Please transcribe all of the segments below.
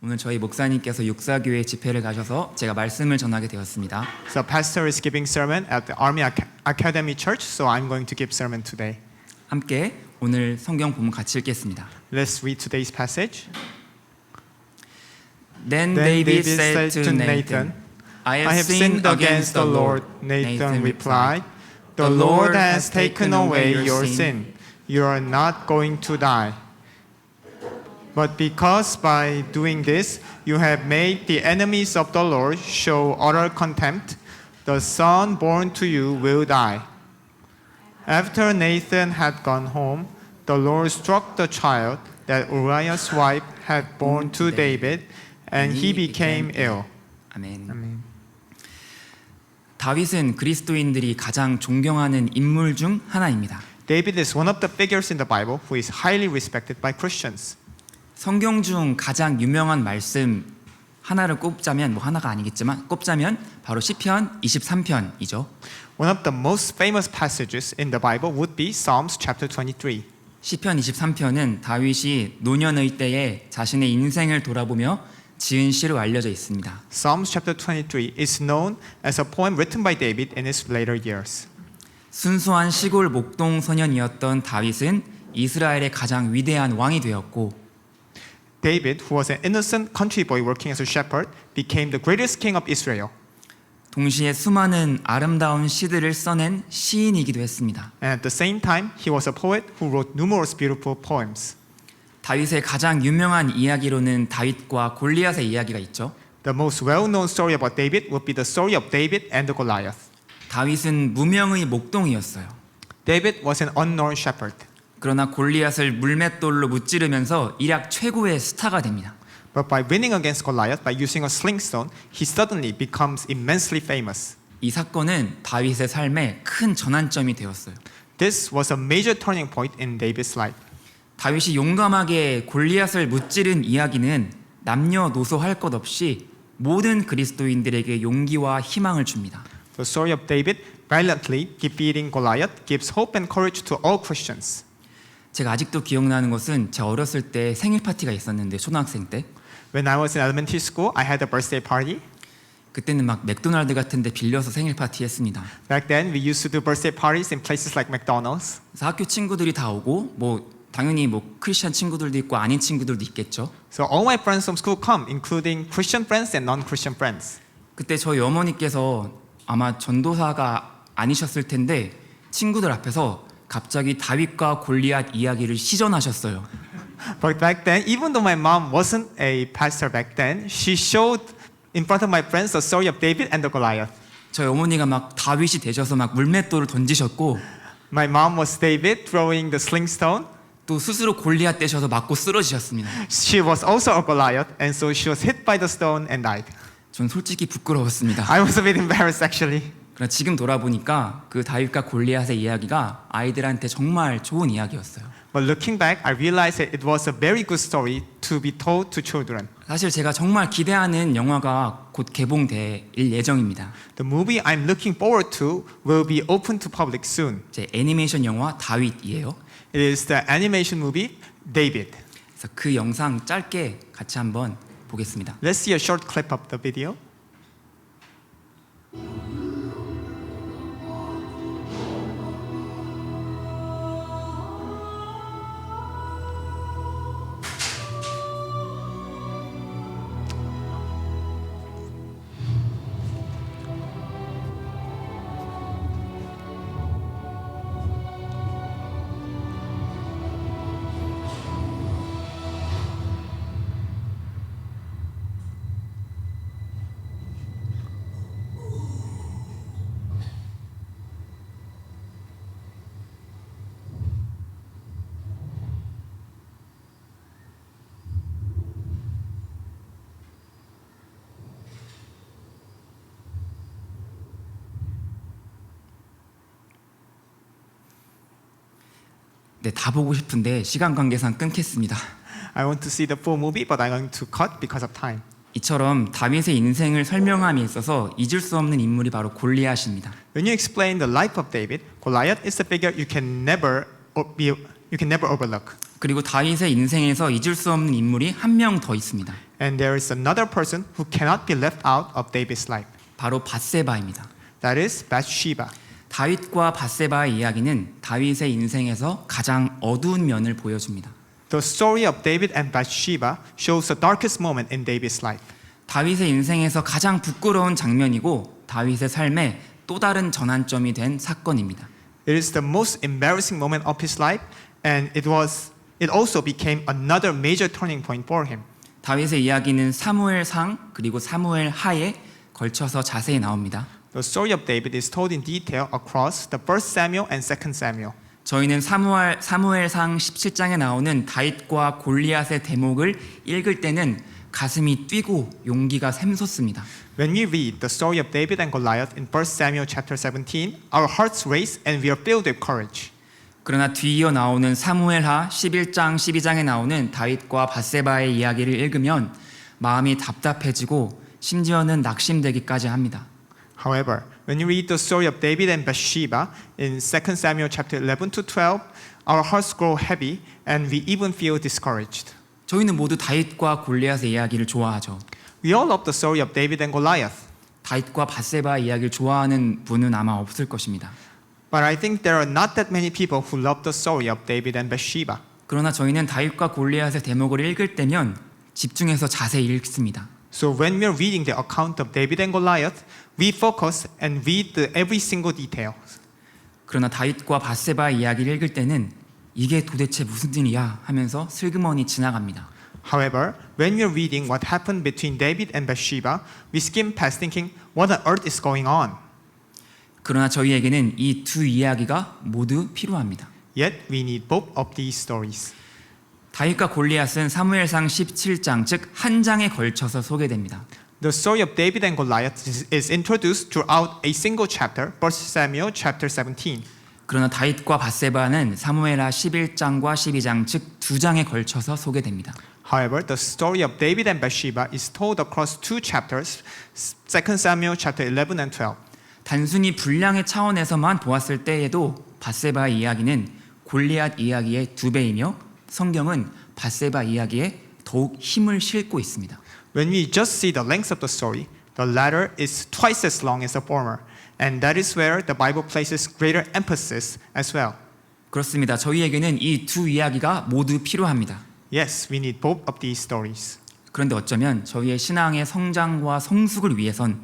오늘 저희 목사님께서 육사교회 집회를 가셔서 제가 말씀을 전하게 되었습니다. So pastor is giving sermon at the Army Academy Church, so I'm going to give sermon today. 함께 오늘 성경 본문 같이 읽겠습니다. Let's read today's passage. Then David said to Nathan, I have sinned against the Lord. Nathan replied, The Lord has taken away your sin. You are not going to die. But because by doing this you have made the enemies of the Lord show utter contempt, the son born to you will die. After Nathan had gone home, the Lord struck the child that Uriah's wife had born to David, and he became ill. 아멘. 다윗은 그리스도인들이 가장 존경하는 인물 중 하나입니다. David is one of the figures in the Bible who is highly respected by Christians. 성경 중 가장 유명한 말씀 하나를 꼽자면 하나가 아니겠지만 꼽자면 바로 시편 23편이죠. One of the most famous passages in the Bible would be Psalms chapter 23. 시편 23편은 다윗이 노년의 때에 자신의 인생을 돌아보며 지은 시로 알려져 있습니다. Psalms chapter 23 is known as a poem written by David in his later years. 순수한 시골 목동 소년이었던 다윗은 이스라엘의 가장 위대한 왕이 되었고 David, who was an innocent country boy working as a shepherd, became the greatest king of Israel. 동시에 수많은 아름다운 시들을 써낸 시인이기도 했습니다. And at the same time, he was a poet who wrote numerous beautiful poems. 다윗의 가장 유명한 이야기로는 다윗과 골리앗의 이야기가 있죠. The most well-known story about David would be the story of David and the Goliath. 다윗은 무명의 목동이었어요. David was an unknown shepherd. 그러나 골리앗을 물맷돌로 무찌르면서 일약 최고의 스타가 됩니다. But by winning against Goliath by using a slingstone, he suddenly becomes immensely famous. 이 사건은 다윗의 삶에 큰 전환점이 되었어요. This was a major turning point in David's life. 다윗이 용감하게 골리앗을 무찌른 이야기는 남녀노소 할 것 없이 모든 그리스도인들에게 용기와 희망을 줍니다. The story of David valiantly defeating Goliath gives hope and courage to all Christians. 제가 아직도 기억나는 것은 제 어렸을 때 생일 파티가 있었는데 초등학생 때 When I was in elementary school, I had a birthday party. 그때는 막 맥도날드 같은 데 빌려서 생일 파티 했습니다. Back then, we used to do birthday parties in places like McDonald's. 그래서 학교 친구들이 다 오고 당연히 크리스천 친구들도 있고 아닌 친구들도 있겠죠. So all my friends from school come, including Christian friends and non-Christian friends. 그때 저희 어머니께서 아마 전도사가 아니셨을 텐데 친구들 앞에서 갑자기 다윗과 골리앗 이야기를 시전하셨어요. But back then, even though my mom wasn't a pastor back then, she showed in front of my friends the story of David and the Goliath. 저희 어머니가 막 다윗이 되셔서 막 물맷돌을 던지셨고 My mom was David throwing the slingstone. 또 스스로 골리앗 되셔서 맞고 쓰러지셨습니다. She was also a Goliath, and so she was hit by the stone and died. 전 솔직히 부끄러웠습니다. I was a bit embarrassed actually. 그러나 지금 돌아보니까 그 다윗과 골리앗의 이야기가 아이들한테 정말 좋은 이야기였어요. But looking back, I realized that it was a very good story to be told to children. 사실 제가 정말 기대하는 영화가 곧 개봉될 예정입니다. The movie I'm looking forward to will be open to public soon. 제 애니메이션 영화 다윗이에요. It is the animation movie David. 그래서 그 영상 짧게 같이 한번 보겠습니다. Let's see a short clip of the video. 네, 다 보고 싶은데 시간 관계상 끊겠습니다. I want to see the full movie, but I'm going to cut because of time. 이처럼 다윗의 인생을 설명함에 있어서 잊을 수 없는 인물이 바로 골리앗입니다. When you explain the life of David, Goliath is the figure you can never overlook. 그리고 다윗의 인생에서 잊을 수 없는 인물이 한 명 더 있습니다. And there is another person who cannot be left out of David's life. 바로 밧세바입니다. That is Bathsheba. 다윗과 밧세바의 이야기는 다윗의 인생에서 가장 어두운 면을 보여줍니다. The story of David and Bathsheba shows the darkest moment in David's life. 다윗의 인생에서 가장 부끄러운 장면이고 다윗의 삶에 또 다른 전환점이 된 사건입니다. It is the most embarrassing moment of his life, and it also became another major turning point for him. 다윗의 이야기는 사무엘상 그리고 사무엘 하에 걸쳐서 자세히 나옵니다. The story of David is told in detail across the 1st Samuel and 2nd Samuel. 저희는 사무엘상 17장에 나오는 다윗과 골리앗의 대목을 읽을 때는 가슴이 뛰고 용기가 샘솟습니다. When we read the story of David and Goliath in 1 Samuel chapter 17, our hearts race and we are filled with courage. 그러나 뒤이어 나오는 사무엘하 11장 12장에 나오는 다윗과 밧세바의 이야기를 읽으면 마음이 답답해지고 심지어는 낙심되기까지 합니다. However, when you read the story of David and Bathsheba in 2 Samuel chapter 11 to 12, our hearts grow heavy and we even feel discouraged. 저희는 모두 다윗과 골리앗의 이야기를 좋아하죠. We all love the story of David and Goliath, 다윗과 밧세바의 이야기를 좋아하는 분은 아마 없을 것입니다. but I think there are not that many people who love the story of David and Bathsheba. 그러나 저희는 다윗과 골리앗의 대목을 읽을 때면 집중해서 자세히 읽습니다. So when we are reading the account of David and Goliath, we focus and read every single detail. 그러나 다윗과 밧세바의 이야기를 읽을 때는 이게 도대체 무슨 일이야 하면서 슬그머니 지나갑니다. However, when we are reading what happened between David and Bathsheba, we skim past thinking, what on earth is going on? 그러나 저희에게는 이 두 이야기가 모두 필요합니다. Yet we need both of these stories. 다윗과 골리앗은 사무엘상 17장 즉 한 장에 걸쳐서 소개됩니다. The story of David and Goliath is introduced throughout a single chapter, 1 Samuel chapter 17. 그러나 다윗과 밧세바는 사무엘하 11장과 12장 즉 두 장에 걸쳐서 소개됩니다. However, the story of David and Bathsheba is told across two chapters, 2 Samuel chapter 11 and 12. 단순히 분량의 차원에서만 보았을 때에도 밧세바의 이야기는 골리앗 이야기의 2배이며 성경은 밧세바 이야기에 더욱 힘을 싣고 있습니다. When we just see the length of the story, the latter is twice as long as the former, and that is where the Bible places greater emphasis as well. 그렇습니다. 저희에게는 이 두 이야기가 모두 필요합니다. Yes, we need both of these stories. 그런데 어쩌면 저희의 신앙의 성장과 성숙을 위해선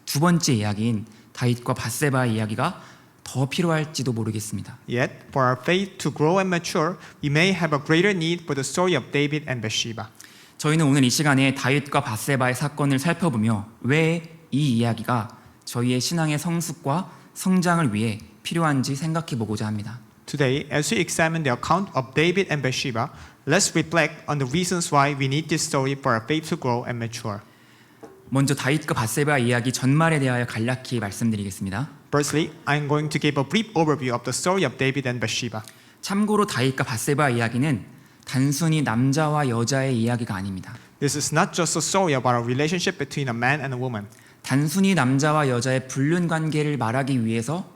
두 번째 이야기인 다윗과 밧세바의 이야기가 더 필요할지도 모르겠습니다. Yet, for our faith to grow and mature, we may have a greater need for the story of David and Bathsheba. 저희는 오늘 이 시간에 다윗과 밧세바의 사건을 살펴보며 왜 이 이야기가 저희의 신앙의 성숙과 성장을 위해 필요한지 생각해 보고자 합니다. Today, as we examine the account of David and Bathsheba, let's reflect on the reasons why we need this story for our faith to grow and mature. 먼저 다윗과 밧세바 이야기 전말에 대하여 간략히 말씀드리겠습니다. Firstly, I'm going to give a brief overview of the story of David and Bathsheba. 참고로 다윗과 밧세바 이야기는 단순히 남자와 여자의 이야기가 아닙니다. This is not just a story about a relationship between a man and a woman. 단순히 남자와 여자의 불륜 관계를 말하기 위해서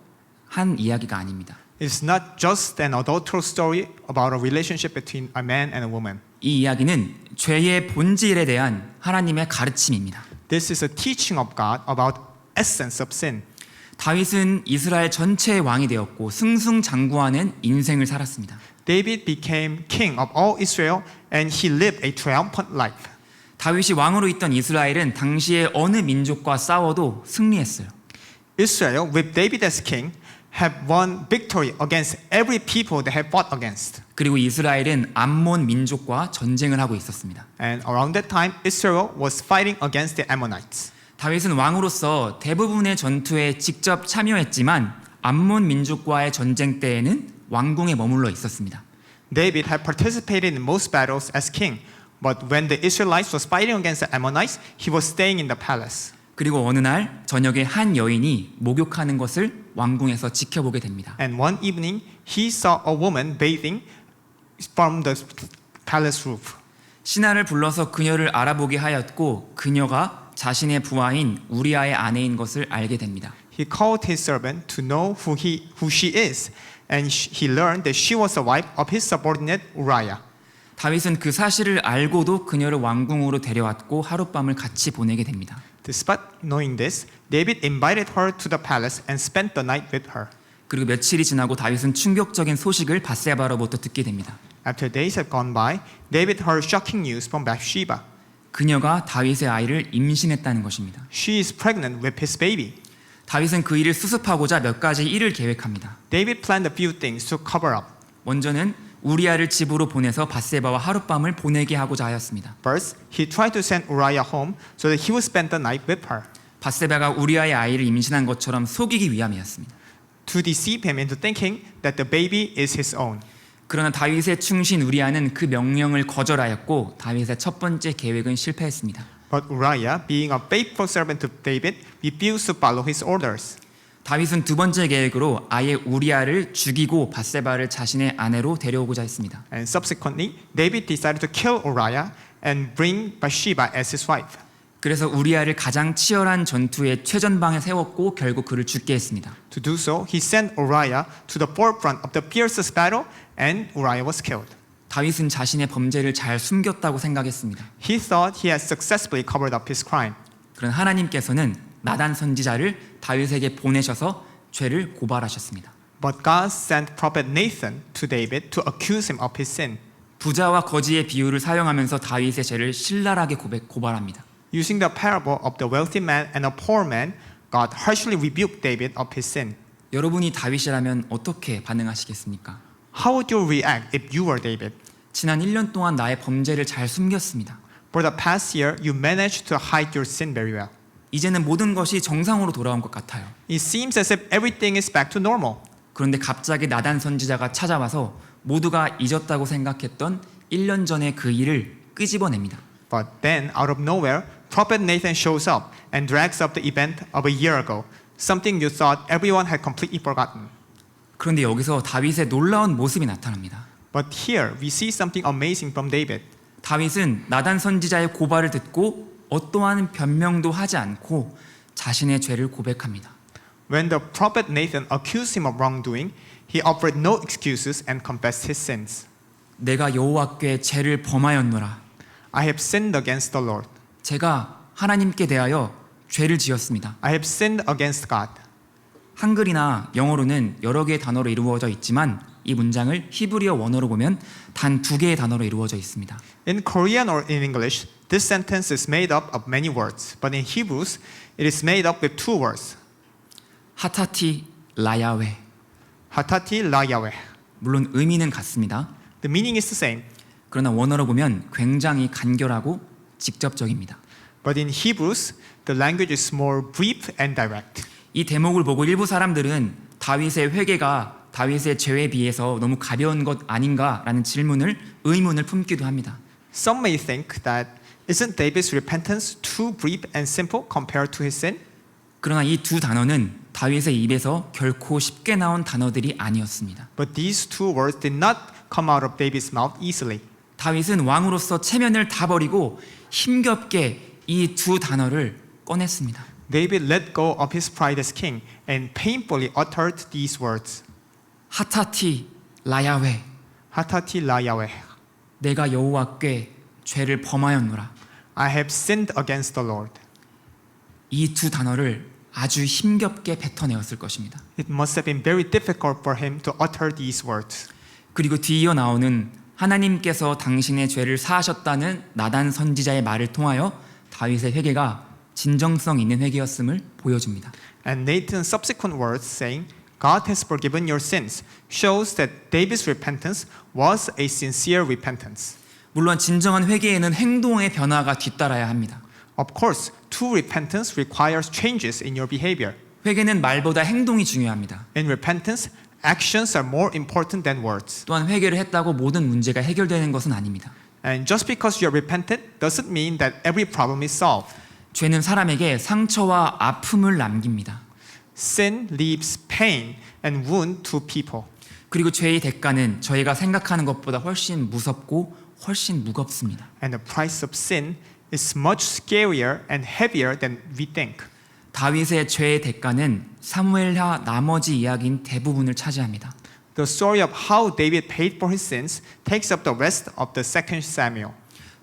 한 이야기가 아닙니다. It's not just an adulteral story about a relationship between a man and a woman. 이 이야기는 죄의 본질에 대한 하나님의 가르침입니다. This is a teaching of God about essence of sin. 다윗은 이스라엘 전체의 왕이 되었고 승승장구하는 인생을 살았습니다. David became king of all Israel and he lived a triumphant life. 다윗이 왕으로 있던 이스라엘은 당시의 어느 민족과 싸워도 승리했어요. Israel, with David as king, have won victory against every people they have fought against. 그리고 이스라엘은 암몬 민족과 전쟁을 하고 있었습니다. And around that time, Israel was fighting against the Ammonites. 다윗은 왕으로서 대부분의 전투에 직접 참여했지만 암몬 민족과의 전쟁 때에는 왕궁에 머물러 있었습니다. David had participated in most battles as king, but when the Israelites was fighting against the Ammonites, he was staying in the palace. 그리고 어느 날 저녁에 한 여인이 목욕하는 것을 왕궁에서 지켜보게 됩니다. And one evening, he saw a woman bathing from the palace roof. 신하를 불러서 그녀를 알아보게 하였고 그녀가 자신의 부하인 우리아의 아내인 것을 알게 됩니다. He called his servant to know who she is, and he learned that she was the wife of his subordinate Uriah. 다윗은 그 사실을 알고도 그녀를 왕궁으로 데려왔고 하룻밤을 같이 보내게 됩니다. Despite knowing this, David invited her to the palace and spent the night with her. 그리고 며칠이 지나고 다윗은 충격적인 소식을 바세바로부터 듣게 됩니다. After days had gone by, David heard shocking news from Bathsheba. 그녀가 다윗의 아이를 임신했다는 것입니다. She is pregnant with his baby. 다윗은 그 일을 수습하고자 몇 가지 일을 계획합니다. David planned a few things to cover up. 먼저는 우리아를 집으로 보내서 바세바와 하룻밤을 보내게 하고자 하였습니다. First, he tried to send Uriah home so that he would spend the night with her, 바세바가 우리아의 아이를 임신한 것처럼 속이기 위함이었습니다. to deceive him into thinking that the baby is his own. 그러나 다윗의 충신 우리아는 그 명령을 거절하였고 다윗의 첫 번째 계획은 실패했습니다. But Uriah, being a faithful servant to David, refused to follow his orders. 다윗은 두 번째 계획으로 아예 우리아를 죽이고 바세바를 자신의 아내로 데려오고자 했습니다. And subsequently, David decided to kill Uriah and bring Bathsheba as his wife. 그래서 우리아를 가장 치열한 전투의 최전방에 세웠고 결국 그를 죽게 했습니다. To do so, he sent Uriah to the forefront of the fiercest battle, and Uriah was killed. 다윗은 자신의 범죄를 잘 숨겼다고 생각했습니다. He thought he had successfully covered up his crime. 그런 하나님께서는 나단 선지자를 다윗에게 보내셔서 죄를 고발하셨습니다. But God sent prophet Nathan to David to accuse him of his sin. 부자와 거지의 비유를 사용하면서 다윗의 죄를 신랄하게 고발합니다. Using the parable of the wealthy man and a poor man, God harshly rebuked David of his sin. 여러분이 다윗이라면 어떻게 반응하시겠습니까? How would you react if you were David? 지난 1년 동안 나의 범죄를 잘 숨겼습니다. For the past year, you managed to hide your sin very well. 이제는 모든 것이 정상으로 돌아온 것 같아요. It seems as if everything is back to normal. 그런데 갑자기 나단 선지자가 찾아와서 모두가 잊었다고 생각했던 1년 전의 그 일을 끄집어냅니다. But then, out of nowhere, prophet Nathan shows up and drags up the event of a year ago, something you thought everyone had completely forgotten. 그런데 여기서 다윗의 놀라운 모습이 나타납니다. But here, we see something amazing from David. 다윗은 나단 선지자의 고발을 듣고 어떠한 변명도 하지 않고 자신의 죄를 고백합니다. When the prophet Nathan accused him of wrongdoing, he offered no excuses and confessed his sins. 내가 여호와께 죄를 범하였노라. I have sinned against the Lord. 제가 하나님께 대하여 죄를 지었습니다. I have sinned against God. 한글이나 영어로는 여러 개의 단어로 이루어져 있지만 이 문장을 히브리어 원어로 보면 단 두 개의 단어로 이루어져 있습니다. In Korean or in English, this sentence is made up of many words, but in Hebrews, it is made up with two words. 하타티 라야웨. Hatati la Yahweh. 물론 의미는 같습니다. The meaning is the same, 그러나 원어로 보면 굉장히 간결하고 직접적입니다. but in Hebrews, the language is more brief and direct. 이 대목을 보고 일부 사람들은 다윗의 회개가 다윗의 죄에 비해서 너무 가벼운 것 아닌가라는 의문을 품기도 합니다. Some may think that isn't David's repentance too brief and simple compared to his sin? 그러나 이 두 단어는 다윗의 입에서 결코 쉽게 나온 단어들이 아니었습니다. But these two words did not come out of David's mouth easily. 다윗은 왕으로서 체면을 다 버리고 힘겹게 이 두 단어를 꺼냈습니다. David let go of his pride as king and painfully uttered these words. 하타티 라야웨. Hatati la Yahweh. 내가 여호와께 죄를 범하였노라. I have sinned against the Lord. 이 두 단어를 아주 힘겹게 뱉어내었을 것입니다. It must have been very difficult for him to utter these words. 그리고 뒤이어 나오는 하나님께서 당신의 죄를 사하셨다는 나단 선지자의 말을 통하여 다윗의 회개가 진정성 있는 회개였음을 보여줍니다. And Nathan's subsequent words saying, God has forgiven your sins, shows that David's repentance was a sincere repentance. 물론 진정한 회개에는 행동의 변화가 뒤따라야 합니다. Of course, true repentance requires changes in your behavior. 회개는 말보다 행동이 중요합니다. In repentance, actions are more important than words. 또한 회개를 했다고 모든 문제가 해결되는 것은 아닙니다. And just because you are repentant doesn't mean that every problem is solved. 죄는 사람에게 상처와 아픔을 남깁니다. Sin leaves pain and wound to people. 그리고 죄의 대가는 저희가 생각하는 것보다 훨씬 무섭고 훨씬 무겁습니다. And the price of sin is much scarier and heavier than we think. 다윗의 죄의 대가는 사무엘하 나머지 이야기인 대부분을 차지합니다. the story of how David paid for his sins takes up the rest of the second Samuel.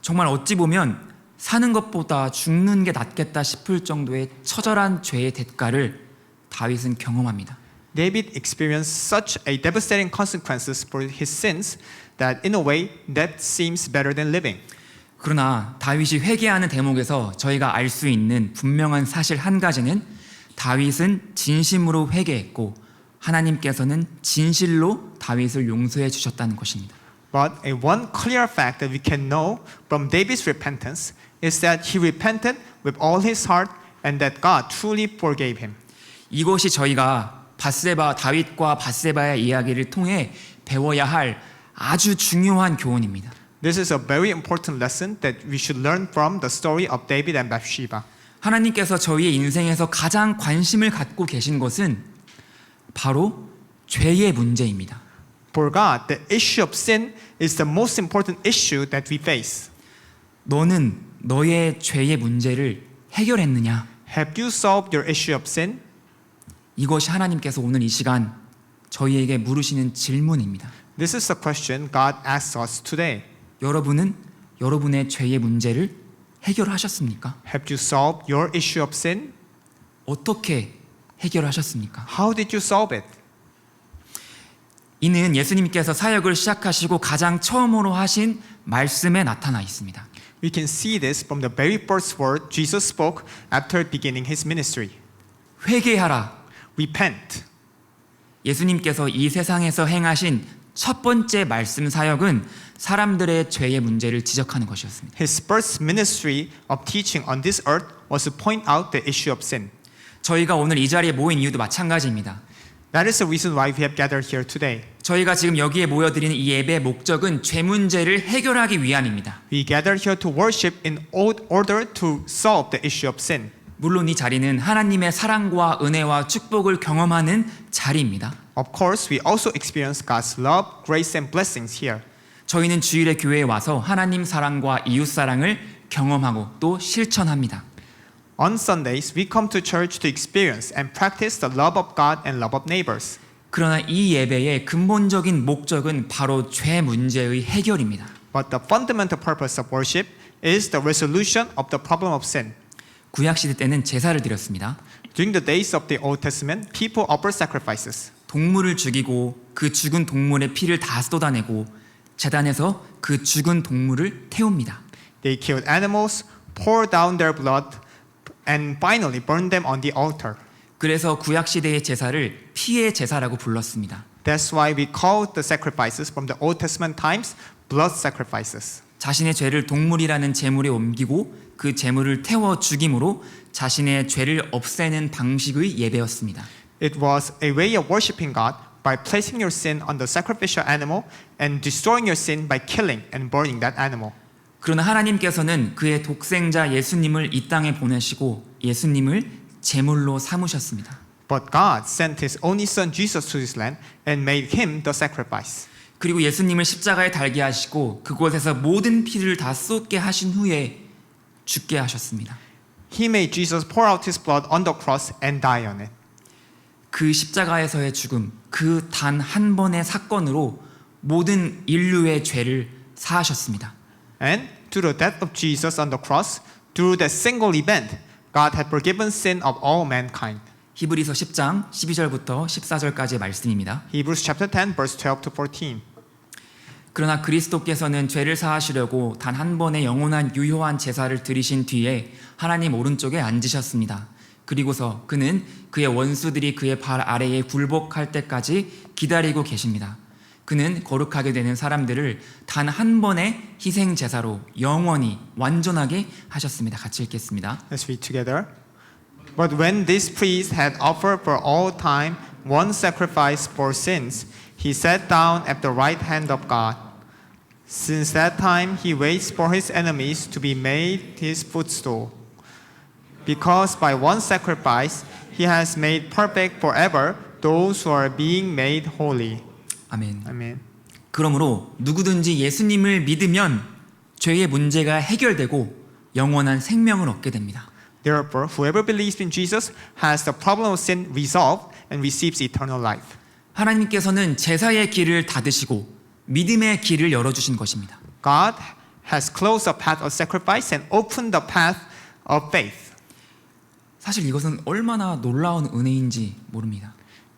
정말 어찌 보면 사는 것보다 죽는 게 낫겠다 싶을 정도의 처절한 죄의 대가를 다윗은 경험합니다. David experienced such a devastating consequences for his sins that in a way death seems better than living. 그러나 다윗이 회개하는 대목에서 저희가 알 수 있는 분명한 사실 한 가지는 다윗은 진심으로 회개했고 하나님께서는 진실로 다윗을 용서해 주셨다는 것입니다. But a one clear fact that we can know from David's repentance is that he repented with all his heart and that God truly forgave him. 이것이 저희가 다윗과 밧세바의 이야기를 통해 배워야 할 아주 중요한 교훈입니다. This is a very important lesson that we should learn from the story of David and Bathsheba. 하나님께서 저희의 인생에서 가장 관심을 갖고 계신 것은 바로 죄의 문제입니다. For God, the issue of sin is the most important issue that we face. 너는 너의 죄의 문제를 해결했느냐? Have you solved your issue of sin? 이것이 하나님께서 오늘 이 시간 저희에게 물으시는 질문입니다. This is the question God asks us today. 여러분은 여러분의 죄의 문제를 해결하셨습니까? Have you solved your issue of sin? 어떻게 해결하셨습니까? How did you solve it? 이는 예수님께서 사역을 시작하시고 가장 처음으로 하신 말씀에 나타나 있습니다. We can see this from the very first word Jesus spoke after beginning his ministry. 회개하라. Repent. 예수님께서 이 세상에서 행하신 첫 번째 말씀 사역은 사람들의 죄의 문제를 지적하는 것이었습니다. His first ministry of teaching on this earth was to point out the issue of sin. 저희가 오늘 이 자리에 모인 이유도 마찬가지입니다. That is the reason why we have gathered here today. 저희가 지금 여기에 모여드리는 이 예배의 목적은 죄 문제를 해결하기 위함입니다. We gathered here to worship in order to solve the issue of sin. 물론 이 자리는 하나님의 사랑과 은혜와 축복을 경험하는 자리입니다. Of course, we also experience God's love, grace, and blessings here. 저희는 주일에 교회에 와서 하나님 사랑과 이웃 사랑을 경험하고 또 실천합니다. On Sundays, we come to church to experience and practice the love of God and love of neighbors. 그러나 이 예배의 근본적인 목적은 바로 죄 문제의 해결입니다. But the fundamental purpose of worship is the resolution of the problem of sin. 구약 시대 때는 제사를 드렸습니다. During the days of the Old Testament, people offer sacrifices. 동물을 죽이고 그 죽은 동물의 피를 다 쏟아내고 제단에서 그 죽은 동물을 태웁니다. They killed animals, poured down their blood, and finally burned them on the altar. 그래서 구약 시대의 제사를 피의 제사라고 불렀습니다. That's why we call the sacrifices from the Old Testament times blood sacrifices. 자신의 죄를 동물이라는 제물에 옮기고 그 제물을 태워 죽임으로 자신의 죄를 없애는 방식의 예배였습니다. It was a way of worshiping God by placing your sin on the sacrificial animal and destroying your sin by killing and burning that animal. 그러나 하나님께서는 그의 독생자 예수님을 이 땅에 보내시고 예수님을 제물로 삼으셨습니다. But God sent His only Son Jesus to this land and made Him the sacrifice. 그리고 예수님을 십자가에 달게 하시고 그곳에서 모든 피를 다 쏟게 하신 후에 죽게 하셨습니다. He made Jesus pour out His blood on the cross and die on it. 그 십자가에서의 죽음, 그 단 한 번의 사건으로 모든 인류의 죄를 사하셨습니다. And through the death of Jesus on the cross, through that single event, God had forgiven sin of all mankind. 히브리서 10장 12절부터 14절까지의 말씀입니다. Hebrews chapter 10 verse 12 to 14. 그러나 그리스도께서는 죄를 사하시려고 단 한 번의 영원한 유효한 제사를 드리신 뒤에 하나님 오른쪽에 앉으셨습니다. 그리고서 그는 그의 원수들이 그의 발 아래에 굴복할 때까지 기다리고 계십니다. 그는 거룩하게 되는 사람들을 단 한 번의 희생 제사로 영원히 완전하게 하셨습니다. 같이 읽겠습니다. Let's read together. But when this priest had offered for all time one sacrifice for sins, he sat down at the right hand of God. Since that time, he waits for his enemies to be made his footstool. Because by one sacrifice, he has made perfect forever those who are being made holy. 아멘. Amen. 그러므로 누구든지 예수님을 믿으면 죄의 문제가 해결되고 영원한 생명을 얻게 됩니다. Therefore, whoever believes in Jesus has the problem of sin resolved and receives eternal life. 하나님께서는 제사의 길을 닫으시고 믿음의 길을 열어주신 것입니다. God has closed the path of sacrifice and opened the path of faith. 사실 이것은 얼마나 놀라운 은혜인지 모릅니다.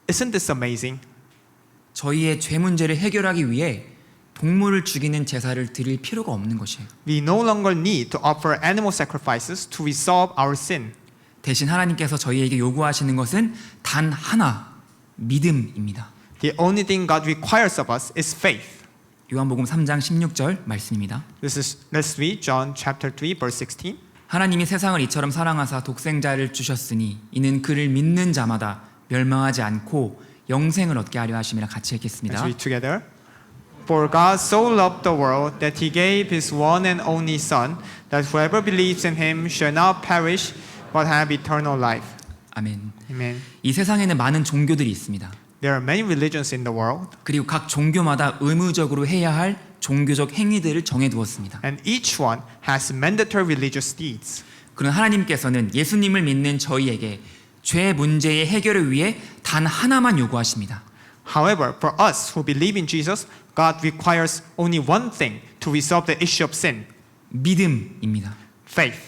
Isn't this amazing? 저희의 죄 문제를 해결하기 위해 동물을 죽이는 제사를 드릴 필요가 없는 것이에요. We no longer need to offer animal sacrifices to resolve our sin. 대신 하나님께서 저희에게 요구하시는 것은 단 하나, 믿음입니다. The only thing God requires of us is faith. 요한복음 3장 16절 말씀입니다. Let's read John chapter 3 verse 16. 하나님이 세상을 이처럼 사랑하사 독생자를 주셨으니 이는 그를 믿는 자마다 멸망하지 않고 영생을 얻게 하려 하심이라. 같이 Let's 읽겠습니다. read together. For God so loved the world that he gave his one and only Son, that whoever believes in him shall not perish but have eternal life. 아멘. Amen. 이 세상에는 많은 종교들이 있습니다. There are many religions in the world, 그리고 각 종교마다 의무적으로 해야 할 종교적 행위들을 정해두었습니다. and each one has mandatory religious deeds. 그러나 하나님께서는 예수님을 믿는 저희에게 죄 문제의 해결을 위해 단 하나만 요구하십니다. However, for us who believe in Jesus, God requires only one thing to resolve the issue of sin: 믿음입니다. faith.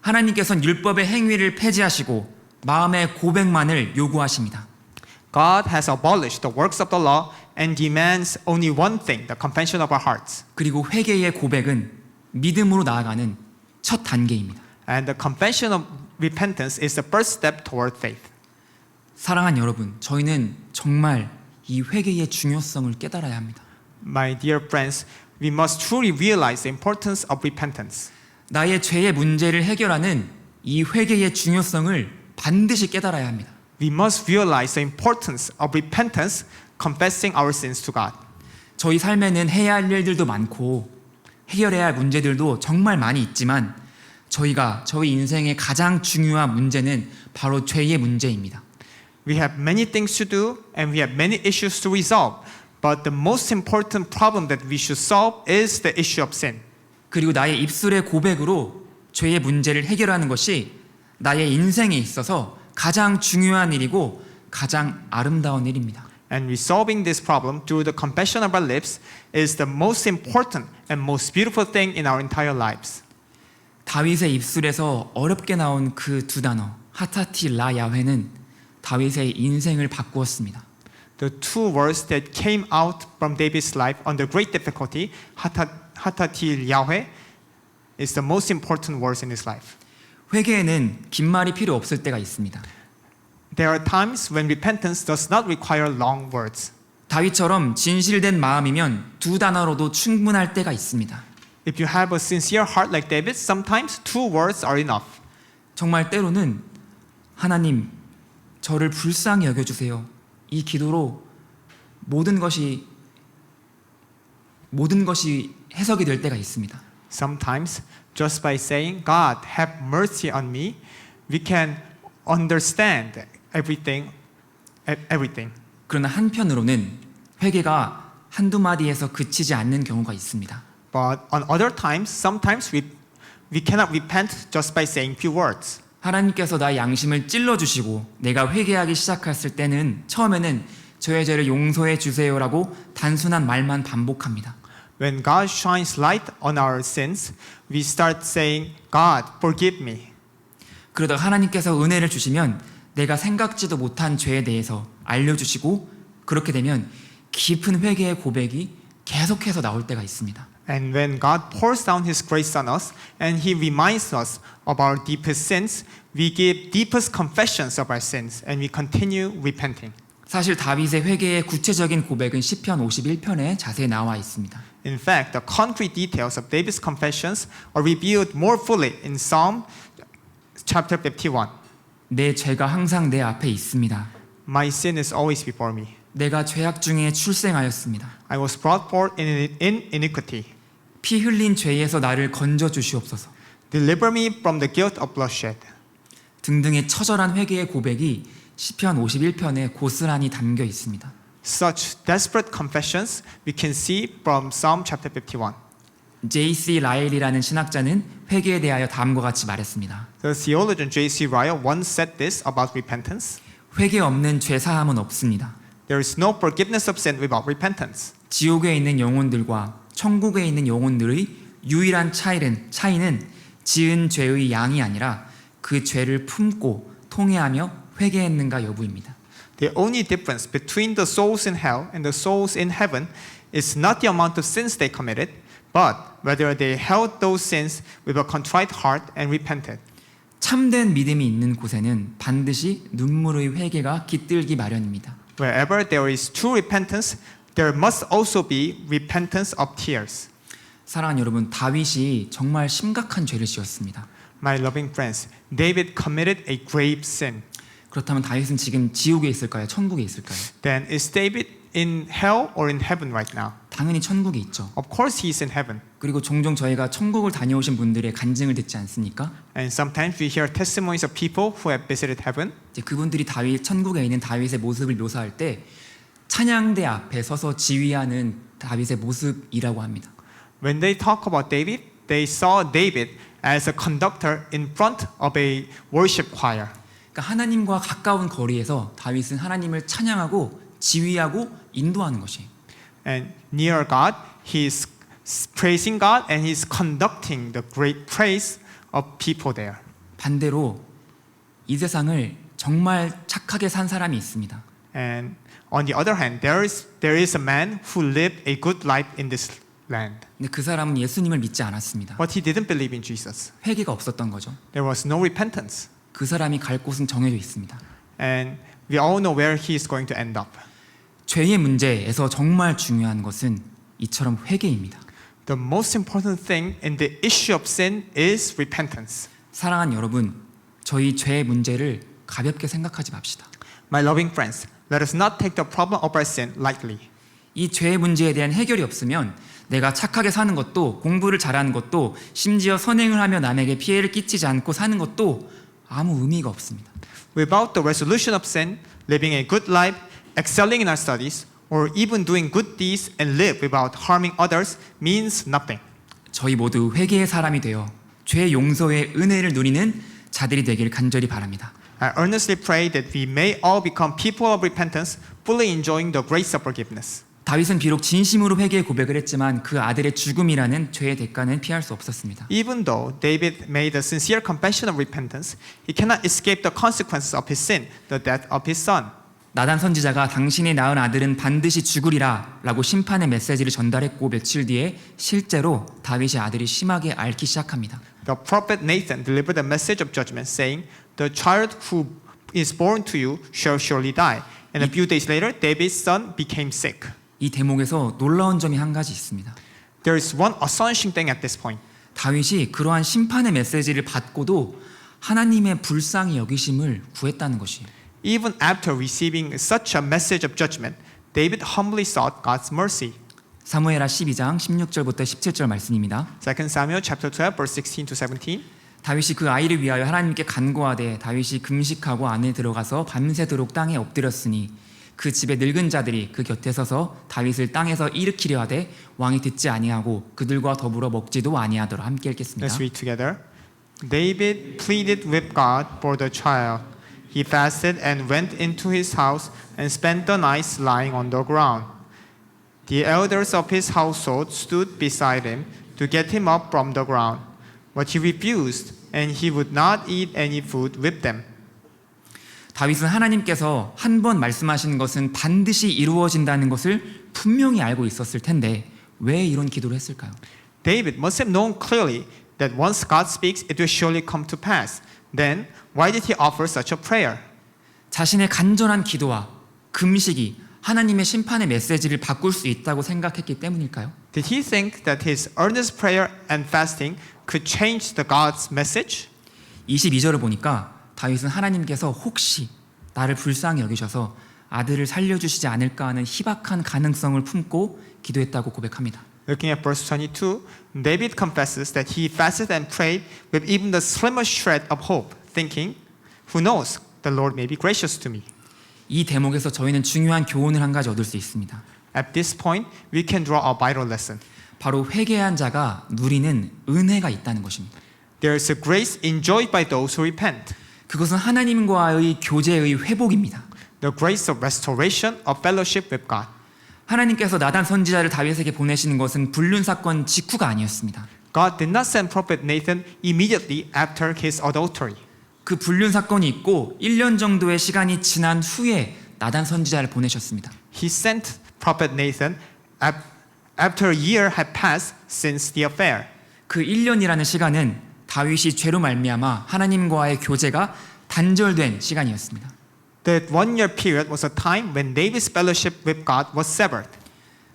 하나님께서는 율법의 행위를 폐지하시고 마음의 고백만을 요구하십니다. God has abolished the works of the law and demands only one thing, the confession of our hearts. 그리고 회개의 고백은 믿음으로 나아가는 첫 단계입니다. And the confession of repentance is the first step toward faith. 사랑하는 여러분, 저희는 정말 이 회개의 중요성을 깨달아야 합니다. My dear friends, we must truly realize the importance of repentance. 나의 죄의 문제를 해결하는 이 회개의 중요성을 반드시 깨달아야 합니다. We must realize the importance of repentance, confessing our sins to God. 저희 삶에는 해야 할 일들도 많고 해결해야 할 문제들도 정말 많이 있지만 저희 인생의 가장 중요한 문제는 바로 죄의 문제입니다. We have many things to do and we have many issues to resolve, but the most important problem that we should solve is the issue of sin. 그리고 나의 입술의 고백으로 죄의 문제를 해결하는 것이 나의 인생에 있어서 가장 중요한 일이고 가장 아름다운 일입니다. And resolving this problem through the confession of our lips is the most important and most beautiful thing in our entire lives. 다윗의 입술에서 어렵게 나온 그 두 단어 하타티 라 야훼는 다윗의 인생을 바꾸었습니다. The two words that came out from David's life under great difficulty, Hatatil Yahweh, is the most important words in his life. 회개에는 긴 말이 필요 없을 때가 있습니다. There are times when repentance does not require long words. 다윗처럼 진실된 마음이면 두 단어로도 충분할 때가 있습니다. If you have a sincere heart like David, sometimes two words are enough. 정말 때로는 하나님 저를 불쌍히 여겨주세요. 이 기도로 모든 것이 해석이 될 때가 있습니다. Sometimes, just by saying, God, have mercy on me, we can understand everything. 그러나 한편으로는 회개가 한두 마디에서 그치지 않는 경우가 있습니다. But on other times, sometimes we cannot repent just by saying few words. 하나님께서 나의 양심을 찔러주시고 내가 회개하기 시작했을 때는 처음에는 저의 죄를 용서해 주세요라고 단순한 말만 반복합니다. When God shines light on our sins, we start saying, God, forgive me. 그러다가 하나님께서 은혜를 주시면 내가 생각지도 못한 죄에 대해서 알려주시고 그렇게 되면 깊은 회개의 고백이 계속해서 나올 때가 있습니다. And when God pours down His grace on us and He reminds us of our deepest sins, we give deepest confessions of our sins and we continue repenting. 사실 다윗의 회개의 구체적인 고백은 시편 51편에 자세히 나와 있습니다. In fact, the concrete details of David's confessions are revealed more fully in Psalm chapter 51. 내 죄가 항상 내 앞에 있습니다. My sin is always before me. 내가 죄악 중에 출생하였습니다. I was brought forth in iniquity. 피 흘린 죄에서 나를 건져 주시옵소서. Deliver me from the guilt of bloodshed. 등등의 처절한 회개의 고백이 시편 51편에 고스란히 담겨 있습니다. Such desperate confessions we can see from Psalm chapter 51. J.C. 라일이라는 신학자는 회개에 대하여 다음과 같이 말했습니다. The theologian J.C. Ryle once said this about repentance. 회개 없는 죄 사함은 없습니다. There is no forgiveness of sin without repentance. 지옥에 있는 영혼들과 천국에 있는 영혼들의 유일한 차이는 지은 죄의 양이 아니라 그 죄를 품고 통회하며 회개했는가 여부입니다. The only difference between the souls in hell and the souls in heaven is not the amount of sins they committed, but whether they held those sins with a contrite heart and repented. 참된 믿음이 있는 곳에는 반드시 눈물의 회개가 깃들기 마련입니다. Wherever there is true repentance, there must also be repentance of tears. 사랑하는 여러분, 다윗이 정말 심각한 죄를 지었습니다. My loving friends, David committed a grave sin. 그렇다면 다윗은 지금 지옥에 있을까요? 천국에 있을까요? Then is David in hell or in heaven right now? 당연히 천국에 있죠. Of course he is in heaven. 그리고 종종 저희가 천국을 다녀오신 분들의 간증을 듣지 않습니까? And sometimes we hear testimonies of people who have visited heaven. 이제 그분들이 천국에 있는 다윗의 모습을 묘사할 때 찬양대 앞에 서서 지휘하는 다윗의 모습이라고 합니다. When they talk about David, they saw David as a conductor in front of a worship choir. 그러니까 하나님과 가까운 거리에서 다윗은 하나님을 찬양하고 지휘하고 인도하는 것이에요. And near God, he is praising God and he is conducting the great praise of people there. 반대로 이 세상을 정말 착하게 산 사람이 있습니다. And on the other hand, there is a man who lived a good life in this land. 근데 그 사람은 예수님을 믿지 않았습니다. But he didn't believe in Jesus. 회개가 없었던 거죠. There was no repentance. 그 사람이 갈 곳은 정해져 있습니다. And we all know where he is going to end up. 죄의 문제에서 정말 중요한 것은 이처럼 회개입니다. The most important thing in the issue of sin is repentance. 사랑하는 여러분, 저희 죄의 문제를 가볍게 생각하지 맙시다. My loving friends, let us not take the problem of our sin lightly. 이 죄의 문제에 대한 해결이 없으면 내가 착하게 사는 것도 공부를 잘하는 것도 심지어 선행을 하며 남에게 피해를 끼치지 않고 사는 것도 아무 의미가 없습니다. Without the resolution of sin, living a good life, excelling in our studies, or even doing good deeds and live without harming others means nothing. 저희 모두 회개의 사람이 되어 죄 용서의 은혜를 누리는 자들이 되길 간절히 바랍니다. I earnestly pray that we may all become people of repentance, fully enjoying the grace of forgiveness. 다윗은 비록 진심으로 회개의 고백을 했지만 그 아들의 죽음이라는 죄의 대가는 피할 수 없었습니다. Even though David made a sincere confession of repentance, he cannot escape the consequences of his sin, the death of his son. 나단 선지자가 당신이 낳은 아들은 반드시 죽으리라 라고 심판의 메시지를 전달했고 며칠 뒤에 실제로 다윗의 아들이 심하게 앓기 시작합니다. The prophet Nathan delivered a message of judgment saying, "The child who is born to you shall surely die." And a few days later, David's son became sick. 이 대목에서 놀라운 점이 한 가지 있습니다. There is one astonishing thing at this point. 다윗이 그러한 심판의 메시지를 받고도 하나님의 불쌍히 여기심을 구했다는 것이에요. Even after receiving such a message of judgment, David humbly sought God's mercy. 사무엘하 12장 16절부터 17절 말씀입니다. 2 Samuel chapter 12 verse 16 to 17. 다윗이 그 아이를 위하여 하나님께 간구하되 다윗이 금식하고 안에 들어가서 밤새도록 땅에 엎드렸으니 그 집의 늙은 자들이 그 곁에 서서 다윗을 땅에서 일으키려 하되 왕이 듣지 아니하고 그들과 더불어 먹지도 아니하더라. 함께 읽겠습니다. Let's read together. David pleaded with God for the child. He fasted and went into his house and spent the night lying on the ground. The elders of his household stood beside him to get him up from the ground, but he refused, and he would not eat any food with them. 다윗은 하나님께서 한 번 말씀하신 것은 반드시 이루어진다는 것을 분명히 알고 있었을 텐데 왜 이런 기도를 했을까요? David must have known clearly that once God speaks, it will surely come to pass. Then, why did he offer such a prayer? 자신의 간절한 기도와 금식이 하나님의 심판의 메시지를 바꿀 수 있다고 생각했기 때문일까요? Did he think that his earnest prayer and fasting could change the God's message? 22절을 보니까 다윗은 하나님께서 혹시 나를 불쌍히 여기셔서 아들을 살려주시지 않을까 하는 희박한 가능성을 품고 기도했다고 고백합니다. Looking at verse 22, David confesses that he fasted and prayed with even the slimmest shred of hope, thinking, "Who knows, the Lord may be gracious to me." 이 대목에서 저희는 중요한 교훈을 한 가지 얻을 수 있습니다. At this point, we can draw a vital lesson. 바로 회개한 자가 누리는 은혜가 있다는 것입니다. There is a grace enjoyed by those who repent. 그것은 하나님과의 교제의 회복입니다. the grace of restoration of fellowship with God. 하나님께서 나단 선지자를 다윗에게 보내시는 것은 불륜 사건 직후가 아니었습니다. God did not send prophet Nathan immediately after his adultery. 그 불륜 사건이 있고 1년 정도의 시간이 지난 후에 나단 선지자를 보내셨습니다. He sent prophet Nathan after a year had passed since the affair. 그 1년이라는 시간은 다윗이 죄로 말미암아 하나님과의 교제가 단절된 시간이었습니다. That 1 year period was a time when David's fellowship with God was severed.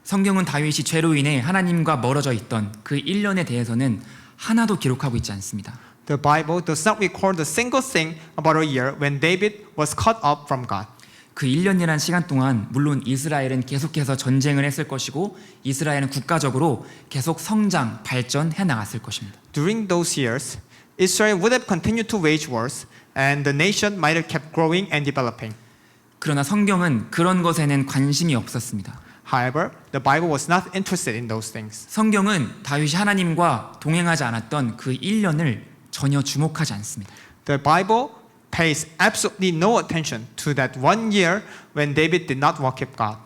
성경은 다윗이 죄로 인해 하나님과 멀어져 있던 그 1년에 대해서는 하나도 기록하고 있지 않습니다. The Bible does not record a single thing about a year when David was cut off from God. 그 1년이란 시간 동안 물론 이스라엘은 계속해서 전쟁을 했을 것이고 이스라엘은 국가적으로 계속 성장, 발전해 나갔을 것입니다. During those years, Israel would have continued to wage wars and the nation might have kept growing and developing. 그러나 성경은 그런 것에는 관심이 없었습니다. However, the Bible was not interested in those things. 성경은 다윗이 하나님과 동행하지 않았던 그 1년을 전혀 주목하지 않습니다. The Bible pays absolutely no attention to that 1 year when David did not walk with God.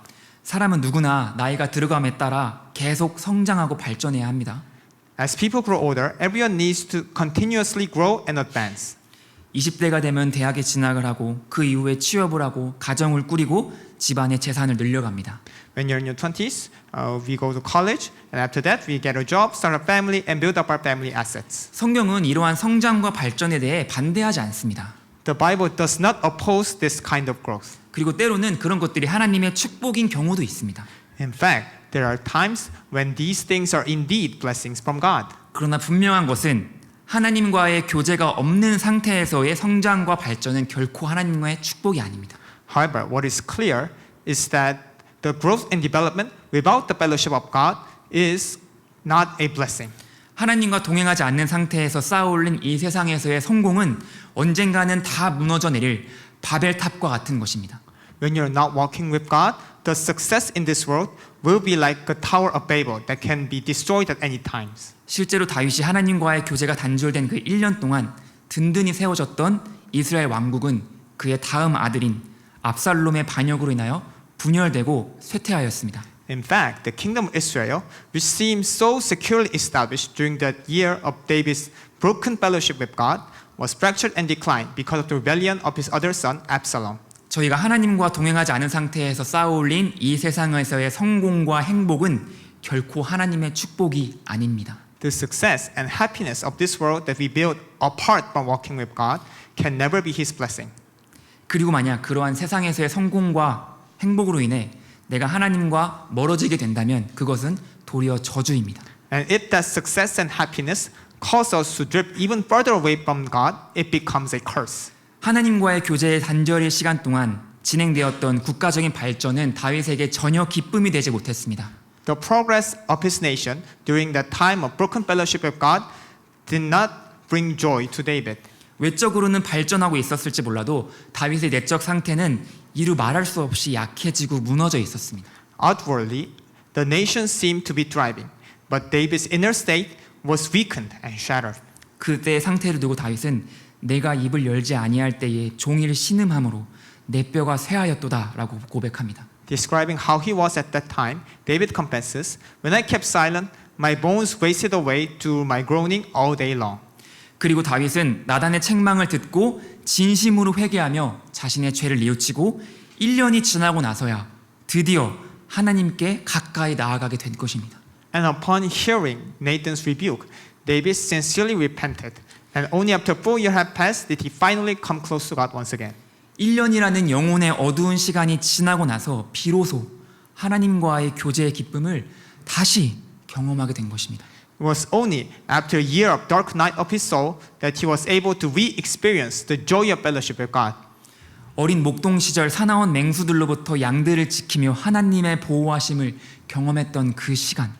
사람은 누구나 나이가 들어감에 따라 계속 성장하고 발전해야 합니다. As people grow older, everyone needs to continuously grow and advance. 20대가 되면 대학에 진학을 하고 그 이후에 취업을 하고 가정을 꾸리고 집안의 재산을 늘려갑니다. When you're in your 20s, we go to college, and after that, we get a job, start a family, and build up our family assets. 성경은 이러한 성장과 발전에 대해 반대하지 않습니다. The Bible does not oppose this kind of growth. 그리고 때로는 그런 것들이 하나님의 축복인 경우도 있습니다. In fact, there are times when these things are indeed blessings from God. 그러나 분명한 것은 하나님과의 교제가 없는 상태에서의 성장과 발전은 결코 하나님과의 축복이 아닙니다. However, what is clear is that the growth and development without the fellowship of God is not a blessing. 하나님과 동행하지 않는 상태에서 쌓아올린 이 세상에서의 성공은 언젠가는 다 무너져 내릴 바벨탑과 같은 것입니다. When you're not walking with God, the success in this world will be like a Tower of Babel that can be destroyed at any time. 실제로 다윗이 하나님과의 교제가 단절된 그 1년 동안 든든히 세워졌던 이스라엘 왕국은 그의 다음 아들인 압살롬의 반역으로 인하여 분열되고 쇠퇴하였습니다. In fact, the kingdom of Israel, which seemed so securely established during that year of David's broken fellowship with God, was fractured and declined because of the rebellion of his other son, Absalom. 저희가 하나님과 동행하지 않은 상태에서 쌓아올린 이 세상에서의 성공과 행복은 결코 하나님의 축복이 아닙니다. The success and happiness of this world that we build apart from walking with God can never be His blessing. 그리고 만약 그러한 세상에서의 성공과 행복으로 인해 내가 하나님과 멀어지게 된다면 그것은 도리어 저주입니다. And if that success and happiness cause us to drift even further away from God, it becomes a curse. 하나님과의 교제의 단절의 시간 동안 진행되었던 국가적인 발전은 다윗에게 전혀 기쁨이 되지 못했습니다. The progress of his nation during that time of broken fellowship with God did not bring joy to David. 외적으로는 발전하고 있었을지 몰라도 다윗의 내적 상태는 이루 말할 수 없이 약해지고 무너져 있었습니다. Outwardly, the nation seemed to be thriving, but David's inner state was weakened and shattered. 그때의 상태를 두고 다윗은 내가 입을 열지 아니할 때에 종일 신음함으로 내 뼈가 쇠하였도다라고 고백합니다. Describing how he was at that time, David confesses, "When I kept silent, my bones wasted away to my groaning all day long." 그리고 다윗은 나단의 책망을 듣고 진심으로 회개하며 자신의 죄를 뉘우치고 1년이 지나고 나서야 드디어 하나님께 가까이 나아가게 된 것입니다. And upon hearing Nathan's rebuke, David sincerely repented, and only after 4 years had passed did he finally come close to God once again. 1년이라는 영혼의 어두운 시간이 지나고 나서 비로소 하나님과의 교제의 기쁨을 다시 경험하게 된 것입니다. It was only after a year of dark night of his soul that he was able to re-experience the joy of fellowship with God. 어린 목동 시절 사나운 맹수들로부터 양들을 지키며 하나님의 보호하심을 경험했던 그 시간.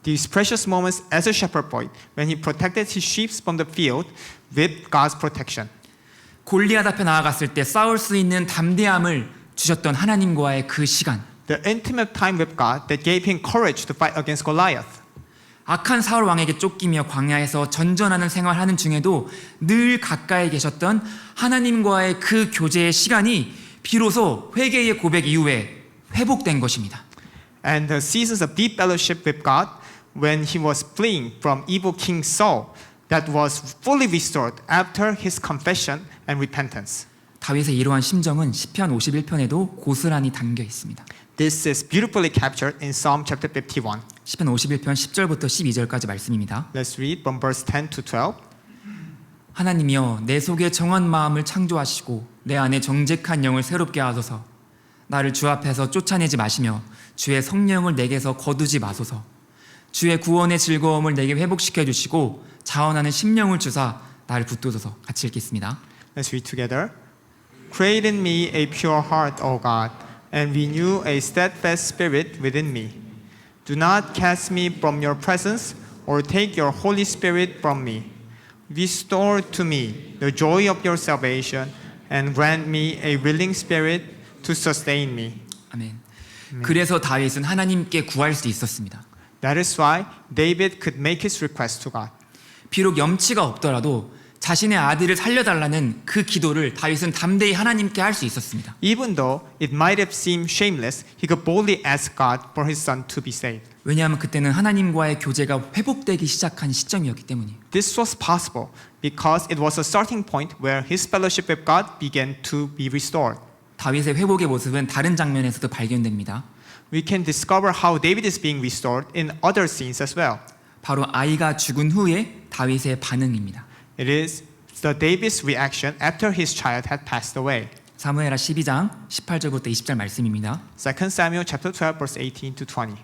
These precious moments as a shepherd boy when he protected his sheep from the field with God's protection. 골리앗 앞에 나아갔을 때 싸울 수 있는 담대함을 주셨던 하나님과의 그 시간. The intimate time with God that gave him courage to fight against Goliath. 악한 사울 왕에게 쫓기며 광야에서 전전하는 생활하는 중에도 늘 가까이 계셨던 하나님과의 그 교제의 시간이 비로소 회개의 고백 이후에 회복된 것입니다. And the seasons of deep fellowship with God, when he was fleeing from evil King Saul, that was fully restored after his confession and repentance. 다윗의 이러한 심정은 시편 51편에도 고스란히 담겨 있습니다. This is beautifully captured in Psalm chapter 51. 시편 51편 10절부터 12절까지 말씀입니다. Let's read from verse 10 to 12. 하나님이여 내 속에 정한 마음을 창조하시고 내 안에 정직한 영을 새롭게 하소서. 나를 주 앞에서 쫓아내지 마시며 주의 성령을 내게서 거두지 마소서. 주의 구원의 즐거움을 내게 회복시켜 주시고 자원하는 심령을 주사 나를 붙드소서. 같이 읽겠습니다. Let's read together. Create in me a pure heart, O God, and renew a steadfast spirit within me. Do not cast me from your presence or take your Holy Spirit from me. Restore to me the joy of your salvation and grant me a willing spirit to sustain me. 아멘. 그래서 다윗은 하나님께 구할 수 있었습니다. That is why David could make his request to God. 비록 염치가 없더라도 자신의 아들을 살려달라는 그 기도를 다윗은 담대히 하나님께 할 수 있었습니다. Even though it might have seemed shameless, he could boldly ask God for his son to be saved. 왜냐하면 그때는 하나님과의 교제가 회복되기 시작한 시점이었기 때문이에요. This was possible because it was a starting point where his fellowship with God began to be restored. 다윗의 회복의 모습은 다른 장면에서도 발견됩니다. We can discover how David is being restored in other scenes as well. 바로 아이가 죽은 후에 다윗의 반응입니다. It is the David's reaction after his child had passed away. 사무엘하 12장 18절부터 20절 말씀입니다. 2 Samuel chapter 12 verse 18 to 20.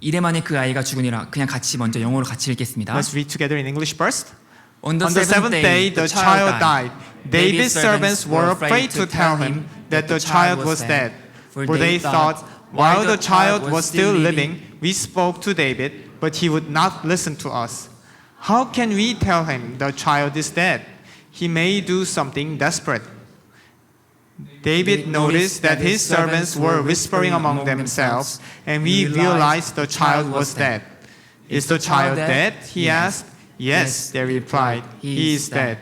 이래 만에 그 아이가 죽으니라. 그냥 같이 먼저 영어로 같이 읽겠습니다. Let's read together in English first. On On the seventh day, the child died. David's servants were afraid to tell him that the child was dead, for they thought, while the child was still living, we spoke to David, but he would not listen to us. How can we tell him the child is dead? He may do something desperate. David noticed that his servants were whispering among themselves, and we realized the child was dead. Is the child dead? He asked. Yes, they replied, he is dead.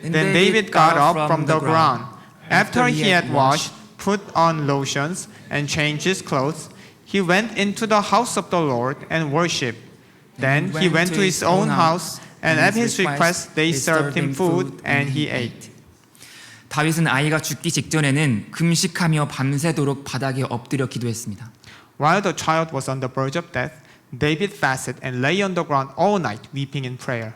Then David got up from the ground. After he had washed, put on lotions, and changed his clothes, he went into the house of the Lord and worshipped. Then he went to his own house, and at his request they served him food, and he ate. 다윗은 아이가 죽기 직전에는 금식하며 밤새도록 바닥에 엎드려 기도했습니다. While the child was on the verge of death, David fasted and lay on the ground all night, weeping in prayer.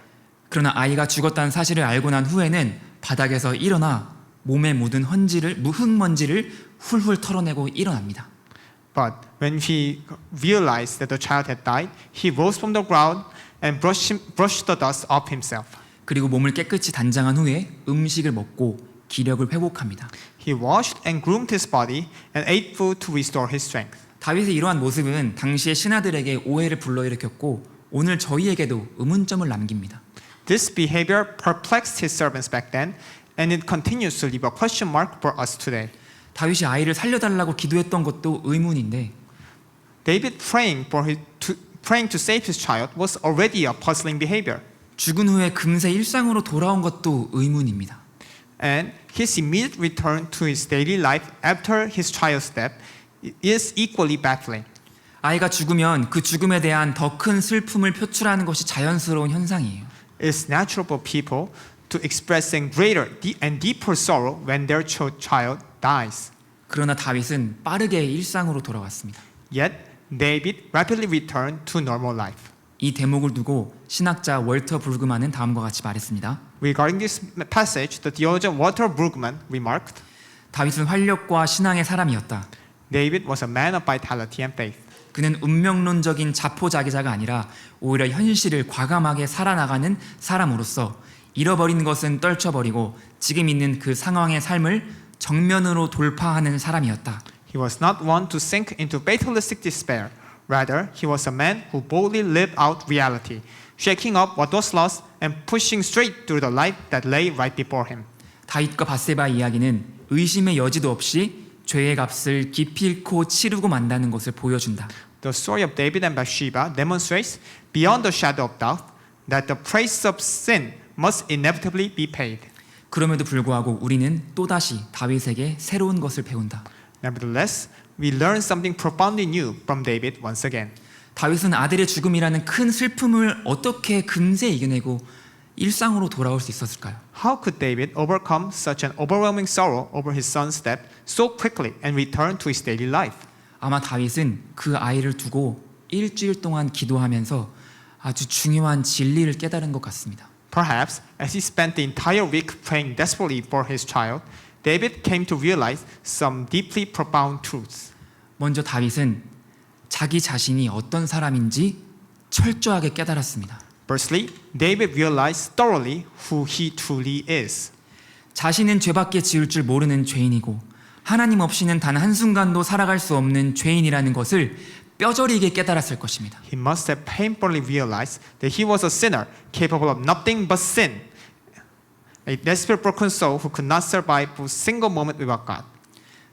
그러나 아이가 죽었다는 사실을 알고 난 후에는 바닥에서 일어나 몸에 묻은 흙먼지를 훌훌 털어내고 일어납니다. But when he realized that the child had died, he rose from the ground and brushed the dust off himself. 그리고 몸을 깨끗이 단장한 후에 음식을 먹고 기력을 회복합니다. He washed and groomed his body and ate food to restore his strength. 다윗의 이러한 모습은 당시의 신하들에게 오해를 불러일으켰고 오늘 저희에게도 의문점을 남깁니다. This behavior perplexed his servants back then, and it continues to leave a question mark for us today. 다윗이 아이를 살려달라고 기도했던 것도 의문인데 David praying to save his child was already a puzzling behavior. 죽은 후에 금세 일상으로 돌아온 것도 의문입니다. And his immediate return to his daily life after his child's death is equally baffling. 아이가 죽으면 그 죽음에 대한 더 큰 슬픔을 표출하는 것이 자연스러운 현상이에요. It's natural for people to expressing greater and deeper sorrow when their child dies. 그러나 다윗은 빠르게 일상으로 돌아왔습니다. Yet David rapidly returned to normal life. 이 대목을 두고 신학자 월터 브루그만은 다음과 같이 말했습니다. Regarding this passage, the theologian Walter Brueggemann remarked, 다윗은 활력과 신앙의 사람이었다. David was a man of vitality and faith. 그는 운명론적인 자포자기자가 아니라 오히려 현실을 과감하게 살아나가는 사람으로서 잃어버린 것은 떨쳐버리고 지금 있는 그 상황의 삶을 정면으로 돌파하는 사람이었다. He was not one to sink into fatalistic despair. Rather, he was a man who boldly lived out reality, shaking up what was lost and pushing straight through the life that lay right before him. 다윗과 밧세바의 이야기는 의심의 여지도 없이 죄의 값을 기필코 치르고 만다는 것을 보여준다. The story of David and Bathsheba demonstrates beyond the shadow of doubt that the price of sin must inevitably be paid. 그럼에도 불구하고 우리는 또다시 다윗에게 새로운 것을 배운다. Nevertheless, we learn something profoundly new from David once again. 다윗은 아들의 죽음이라는 큰 슬픔을 어떻게 금세 이겨내고 일상으로 돌아올 수 있었을까요? How could David overcome such an overwhelming sorrow over his son's death so quickly and return to his daily life? 아마 다윗은 그 아이를 두고 일주일 동안 기도하면서 아주 중요한 진리를 깨달은 것 같습니다. Perhaps, as he spent the entire week praying desperately for his child, David came to realize some deeply profound truths. 먼저 다윗은 자기 자신이 어떤 사람인지 철저하게 깨달았습니다. Firstly, David realized thoroughly who he truly is. 자신은 죄밖에 지을 줄 모르는 죄인이고 하나님 없이는 단 한순간도 살아갈 수 없는 죄인이라는 것을 뼈저리게 깨달았을 것입니다. He must have painfully realized that he was a sinner capable of nothing but sin, a desperate broken soul who could not survive a single moment without God.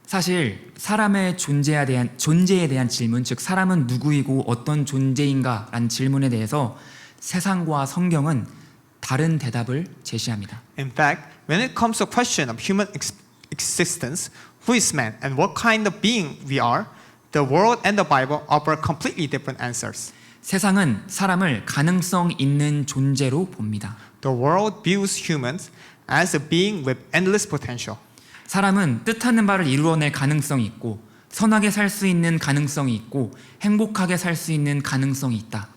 사실 사람의 존재에 대한 질문, 즉 사람은 누구이고 어떤 존재인가라는 질문에 대해서 세상과 성경은 다른 대답을 제시합니다. In fact, when it comes to the question of human existence, who is man and what kind of being we are, the world and the Bible offer completely different answers. 세상은 사람을 가능성 있는 존재로 봅니다. The world views humans as a being with endless potential. 사람은 뜻하는 바를 이루어낼 가능성이 있고 선하게 살 수 있는 가능성이 있고 행복하게 살 수 있는 가능성이 있다.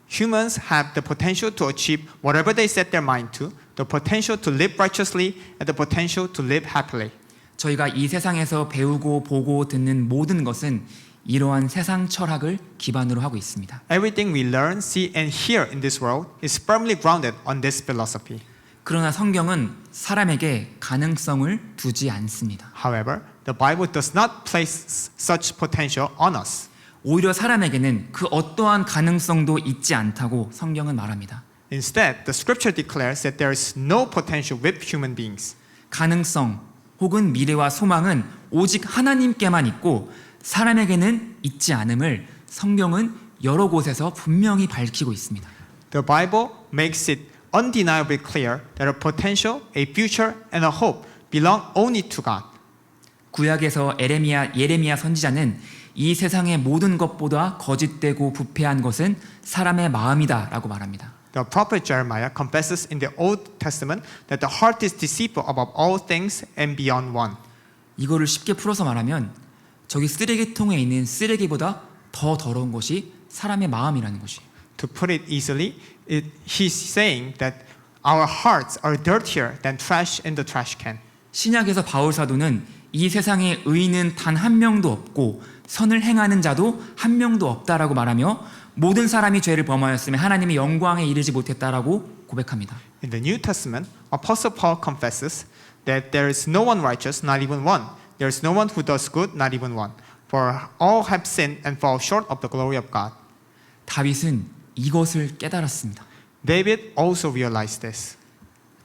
Humans have the potential to achieve whatever they set their mind to, the potential to live righteously, and the potential to live happily. 저희가 이 세상에서 배우고 보고 듣는 모든 것은 이러한 세상 철학을 기반으로 하고 있습니다. Everything we learn, see, and hear in this world is firmly grounded on this philosophy. 그러나 성경은 사람에게 가능성을 두지 않습니다. However, the Bible does not place such potential on us. 오히려 사람에게는 그 어떠한 가능성도 있지 않다고 성경은 말합니다. Instead, the scripture declares that there is no potential with human beings. 가능성 혹은 미래와 소망은 오직 하나님께만 있고 사람에게는 있지 않음을 성경은 여러 곳에서 분명히 밝히고 있습니다. The Bible makes it undeniably clear that a potential, a future, and a hope belong only to God. 구약에서 예레미야 선지자는 이 세상의 모든 것보다 거짓되고 부패한 것은 사람의 마음이다라고 말합니다. The prophet Jeremiah confesses in the Old Testament that the heart is deceitful above all things and beyond one. 이거를 쉽게 풀어서 말하면 저기 쓰레기통에 있는 쓰레기보다 더 더러운 것이 사람의 마음이라는 것이. To put it easily, he's saying that our hearts are dirtier than trash in the trash can. 신약에서 바울 사도는 이 세상에 의인은 단 한 명도 없고 선을 행하는 자도 한 명도 없다라고 말하며 모든 사람이 죄를 범하였으며 하나님의 영광에 이르지 못했다라고 고백합니다. In the New Testament, Apostle Paul confesses that there is no one righteous, not even one. There is no one who does good, not even one. For all have sinned and fall short of the glory of God. 다윗은 이것을 깨달았습니다. David also realized this.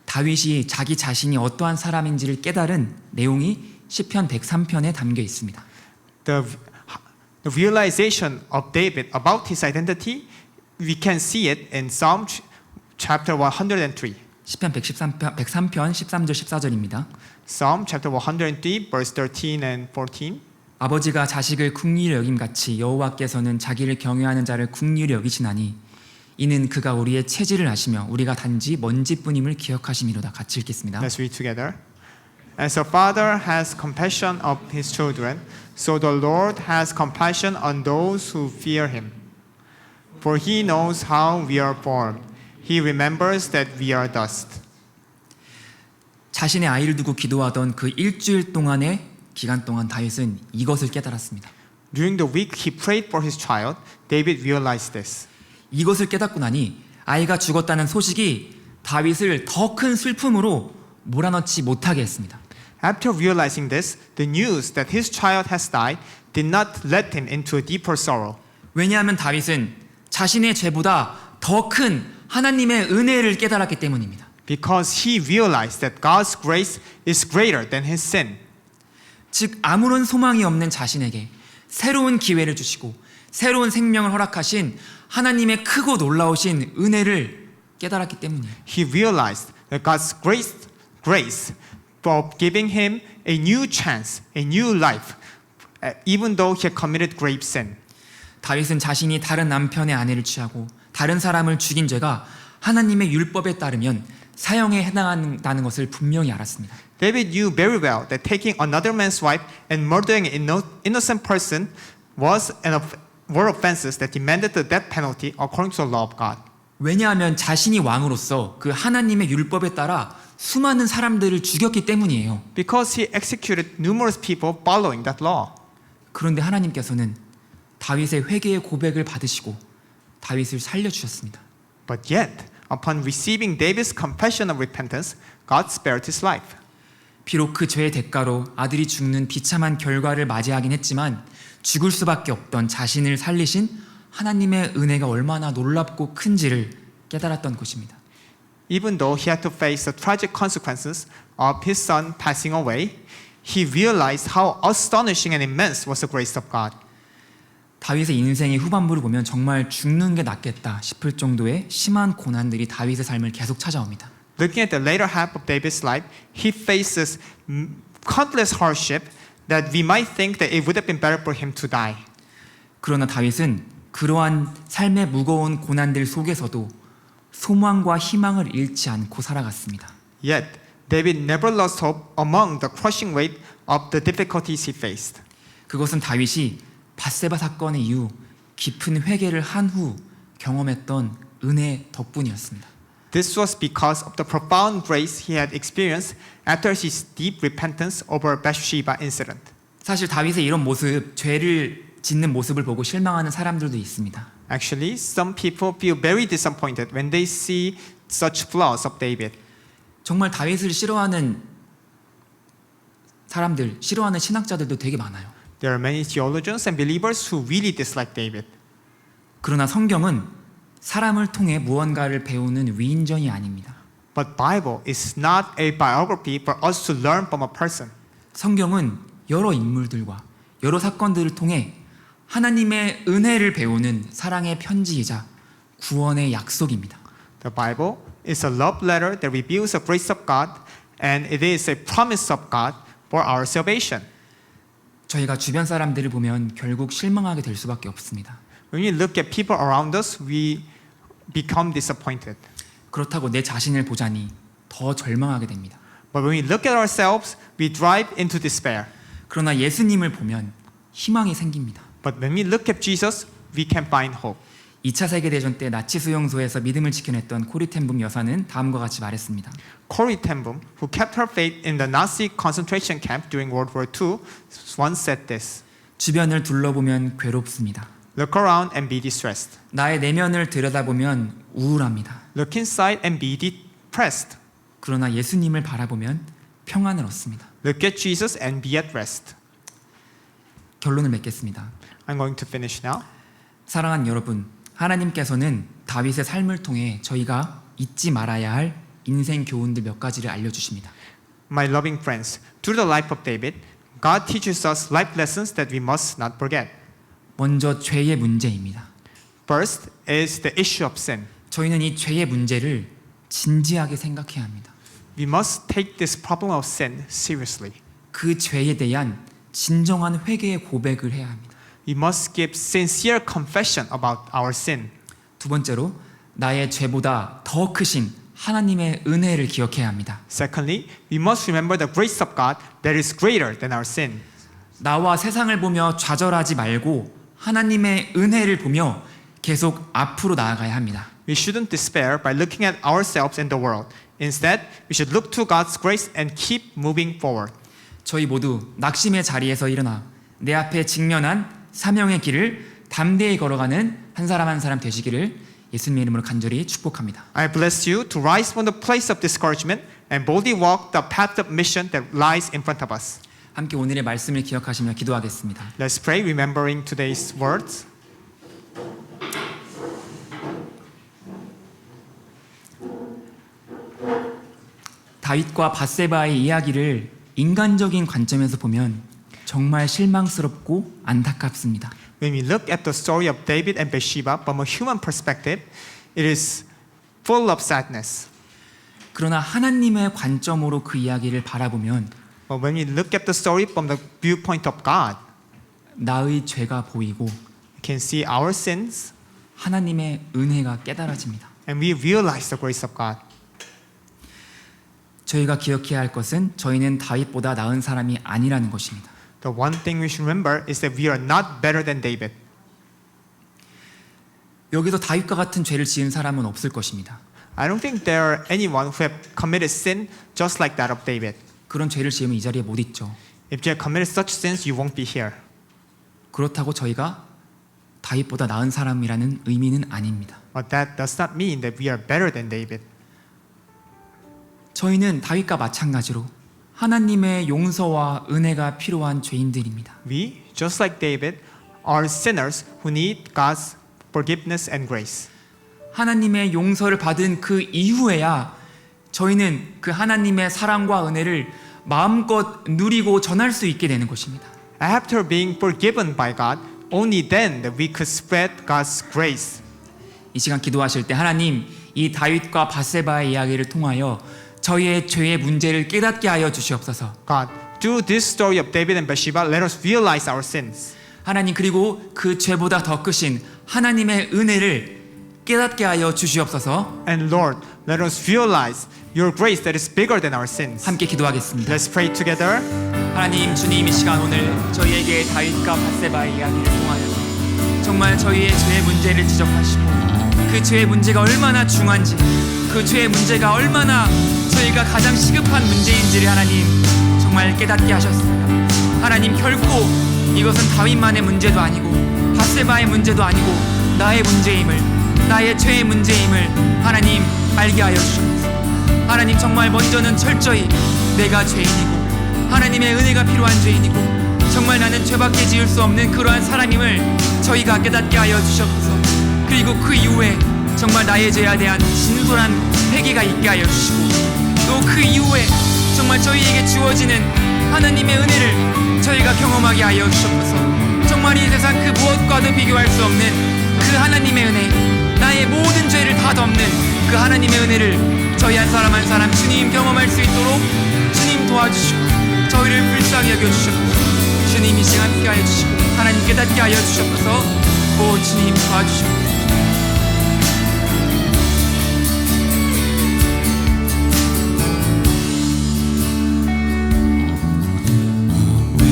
다윗이 자기 자신이 어떠한 사람인지를 깨달은 내용이 시편 103편에 담겨 있습니다. The realization of David about his identity, we can see it in Psalm chapter 103. 시편 103편 13절 14절입니다. Psalm chapter 103 verse 13 and 14. 아버지가 자식을 긍휼히 여김 같이 여호와께서는 자기를 경외하는 자를 긍휼히 여기시나니 이는 그가 우리의 체질을 아시며 우리가 단지 먼지뿐임을 기억하심이로다. 같이 읽겠습니다. Let's read together. As a father has compassion of his children, so the Lord has compassion on those who fear him. For he knows how we are formed. He remembers that we are dust. 자신의 아이를 두고 기도하던 그 일주일 동안의 기간 동안 다윗은 이것을 깨달았습니다. During the week he prayed for his child, David realized this. 이것을 깨닫고 나니 아이가 죽었다는 소식이 다윗을 더 큰 슬픔으로 몰아넣지 못하게 했습니다. After realizing this, the news that his child has died did not lead him into a deeper sorrow. 왜냐하면 다윗은 자신의 죄보다 더 큰 하나님의 은혜를 깨달았기 때문입니다. Because he realized that God's grace is greater than his sin. 즉 아무런 소망이 없는 자신에게 새로운 기회를 주시고 새로운 생명을 허락하신 하나님의 크고 놀라우신 은혜를 깨달았기 때문이에요. He realized that God's grace grace for giving him a new chance, a new life, even though he had committed grave sin. 다윗은 자신이 다른 남편의 아내를 취하고 다른 사람을 죽인 죄가 하나님의 율법에 따르면 사형에 해당한다는 것을 분명히 알았습니다. David knew very well that taking another man's wife and murdering an innocent person were offenses that demanded the death penalty according to the law of God. 왜냐하면 자신이 왕으로서 그 하나님의 율법에 따라 수많은 사람들을 죽였기 때문이에요. Because he executed numerous people following that law. 그런데 하나님께서는 다윗의 회개의 고백을 받으시고 다윗을 살려주셨습니다. But yet, upon receiving David's confession of repentance, God spared his life. 비록 그 죄의 대가로 아들이 죽는 비참한 결과를 맞이하긴 했지만 죽을 수밖에 없던 자신을 살리신 하나님의 은혜가 얼마나 놀랍고 큰지를 깨달았던 것입니다. Even though he had to face the tragic consequences of his son passing away, he realized how astonishing and immense was the grace of God. 다윗의 인생의 후반부를 보면 정말 죽는 게 낫겠다 싶을 정도의 심한 고난들이 다윗의 삶을 계속 찾아옵니다. Looking at the later half of David's life, he faces countless hardship that we might think that it would have been better for him to die. 그러나 다윗은 그러한 삶의 무거운 고난들 속에서도 소망과 희망을 잃지 않고 살아갔습니다. Yet, David never lost hope among the crushing weight of the difficulties he faced. 그것은 다윗이 밧세바 사건의 이후 깊은 회개를 한 후 경험했던 은혜 덕분이었습니다. This was because of the profound grace he had experienced after his deep repentance over Bathsheba incident. 사실 다윗의 이런 모습, 죄를 짓는 모습을 보고 실망하는 사람들도 있습니다. Actually, some people feel very disappointed when they see such flaws of David. 정말 다윗을 싫어하는 사람들, 싫어하는 신학자들도 되게 많아요. There are many theologians and believers who really dislike David. 그러나 성경은 사람을 통해 무언가를 배우는 위인전이 아닙니다. But Bible is not a biography for us to learn from a person. 성경은 여러 인물들과 여러 사건들을 통해 하나님의 은혜를 배우는 사랑의 편지이자 구원의 약속입니다. The Bible is a love letter that reveals the grace of God, and it is a promise of God for our salvation. 저희가 주변 사람들을 보면 결국 실망하게 될 수밖에 없습니다. When we look at people around us, we become disappointed. 그렇다고 내 자신을 보자니 더 절망하게 됩니다. But when we look at ourselves, we drive into despair. 그러나 예수님을 보면 희망이 생깁니다. But when we look at Jesus, we can find hope. 2차 세계대전 때 나치 수용소에서 믿음을 지켜냈던 코리 텐붐 여사는 다음과 같이 말했습니다. Corrie ten Boom, who kept her faith in the Nazi concentration camp during World War II, once said this: 주변을 둘러보면 괴롭습니다. Look around and be distressed. 나의 내면을 들여다보면 우울합니다. Look inside and be depressed. 그러나 예수님을 바라보면 평안을 얻습니다. Look at Jesus and be at rest. 결론을 맺겠습니다. I'm going to finish now. 사랑하는 여러분, 하나님께서는 다윗의 삶을 통해 저희가 잊지 말아야 할 인생 교훈들 몇 가지를 알려주십니다. My loving friends, through the life of David, God teaches us life lessons that we must not forget. 먼저 죄의 문제입니다. First is the issue of sin. 저희는 이 죄의 문제를 진지하게 생각해야 합니다. We must take this problem of sin seriously. 그 죄에 대한 진정한 회개의 고백을 해야 합니다. We must give sincere confession about our sin. 두 번째로 나의 죄보다 더 크신 하나님의 은혜를 기억해야 합니다. Secondly, we must remember the grace of God that is greater than our sin. 나와 세상을 보며 좌절하지 말고 하나님의 은혜를 보며 계속 앞으로 나아가야 합니다. We shouldn't despair by looking at ourselves and the world. Instead, we should look to God's grace and keep moving forward. 저희 모두 낙심의 자리에서 일어나 내 앞에 직면한 사명의 길을 담대히 걸어가는 한 사람 한 사람 되시기를 예수님의 이름으로 간절히 축복합니다. I bless you to rise from the place of discouragement and boldly walk the path of mission that lies in front of us. 함께 오늘의 말씀을 기억하시며 기도하겠습니다. Let's pray, remembering today's words. 다윗과 밧세바의 이야기를 인간적인 관점에서 보면 정말 실망스럽고 안타깝습니다. When we look at the story of David and Bathsheba from a human perspective, it is full of sadness. 그러나 하나님의 관점으로 그 이야기를 바라보면 But when we look at the story from the viewpoint of God, 나의 죄가 보이고 we can see our sins 하나님의 은혜가 깨달아집니다. and we realize the grace of God. 저희가 기억해야 할 것은 저희는 다윗보다 나은 사람이 아니라는 것입니다. The one thing we should remember is that we are not better than David. 여기서 다윗과 같은 죄를 지은 사람은 없을 것입니다. I don't think there are anyone who have committed sin just like that of David. 그런 죄를 지으면 이 자리에 못 있죠. If you have committed such sins, you won't be here. 그렇다고 저희가 다윗보다 나은 사람이라는 의미는 아닙니다. But that does not mean that we are better than David. 저희는 다윗과 마찬가지로 하나님의 용서와 은혜가 필요한 죄인들입니다. We, just like David, are sinners who need God's forgiveness and grace. 하나님의 용서를 받은 그 이후에야 저희는 그 하나님의 사랑과 은혜를 마음껏 누리고 전할 수 있게 되는 것입니다. After being forgiven by God, only then that we could spread God's grace. 이 시간 기도하실 때 하나님 이 다윗과 바세바의 이야기를 통하여 저희의 죄의 문제를 깨닫게 하여 주시옵소서. God, through this story of David and Bathsheba, let us realize our sins. 하나님 그리고 그 죄보다 더 크신 하나님의 은혜를 깨닫게 하여 주시옵소서. And Lord, let us realize your grace that is bigger than our sins. 함께 기도하겠습니다. Let's pray together. 하나님 주님 이 시간 오늘 저희에게 다윗과 바세바의 이야기를 통하여 정말 저희의 죄의 문제를 지적하시고 그 죄의 문제가 얼마나 중한지 그 죄의 문제가 얼마나 저희가 가장 시급한 문제인지를 하나님 정말 깨닫게 하셨습니다. 하나님 결코 이것은 다윗만의 문제도 아니고 바세바의 문제도 아니고 나의 문제임을 나의 죄의 문제임을 하나님 알게 하여 주옵소서. 하나님 정말 먼저는 철저히 내가 죄인이고 하나님의 은혜가 필요한 죄인이고 정말 나는 죄밖에 지을 수 없는 그러한 사람임을 저희가 깨닫게 하여 주시옵소서. 그리고 그 이후에 정말 나의 죄에 대한 진솔한 회개가 있게 하여 주시고 또 그 이후에 정말 저희에게 주어지는 하나님의 은혜를 저희가 경험하게 하여 주시옵소서. 정말 이 세상 그 무엇과도 비교할 수 없는 그 하나님의 은혜 나의 모든 죄를 다 덮는 그 하나님의 은혜를 저희 한 사람 한 사람 주님 경험할 수 있도록 주님 도와주시고 저희를 불쌍히 여겨주시옵소서. 주님 이 시간 함께 하여 주시고 하나님 깨닫게 하여 주시옵소서. 오 주님 도와주시옵소서.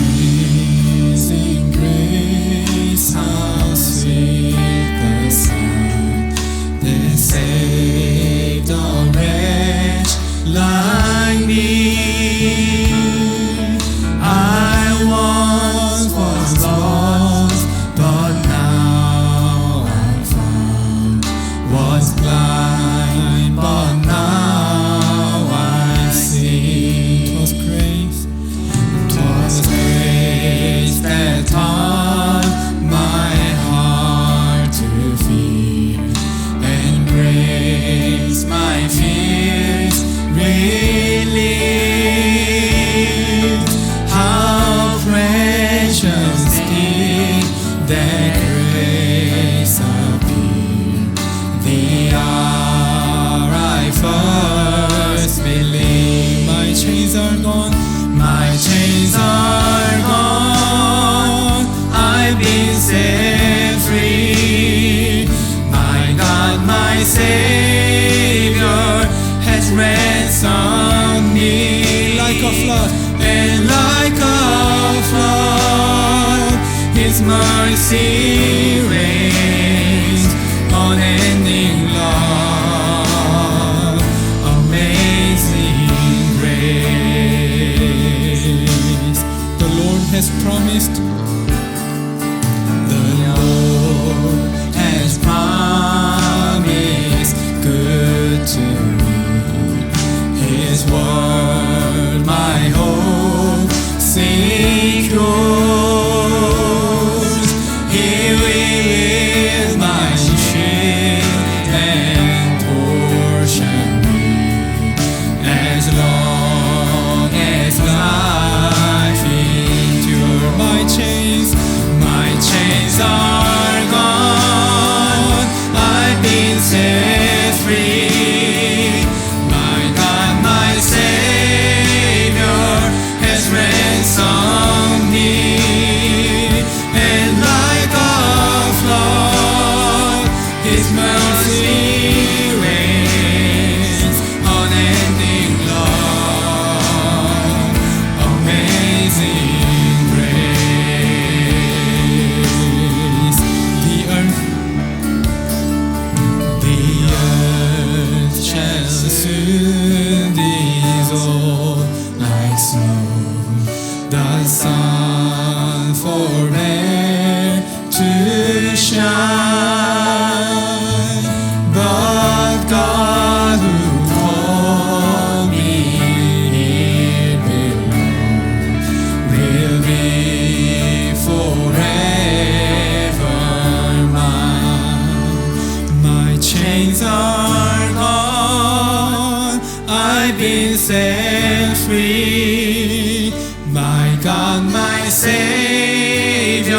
Amazing grace, how sweet the sound that saved a wretch like me. I once was lost, but now I'm found. Was blind, but now I see. 'Twas grace. 'Twas grace that taught my heart to fear, and grace my fears relieved. How precious did that grace appear the hour I first believed. My chains are gone, my chains are gone. I've been set free. My God, my Savior has ransomed me. Like a flood, and like a flood, His mercy reigns, unending love, amazing grace. The Lord has promised. The Lord has promised good to me. His word, my hope secures. He will my shield and portion be, as long as life endures. My chains are gone. I've been set free. My God, and free. My God, my Savior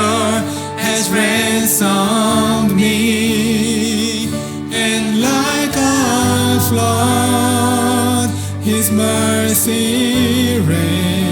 has ransomed me, and like a flood, His mercy reigns.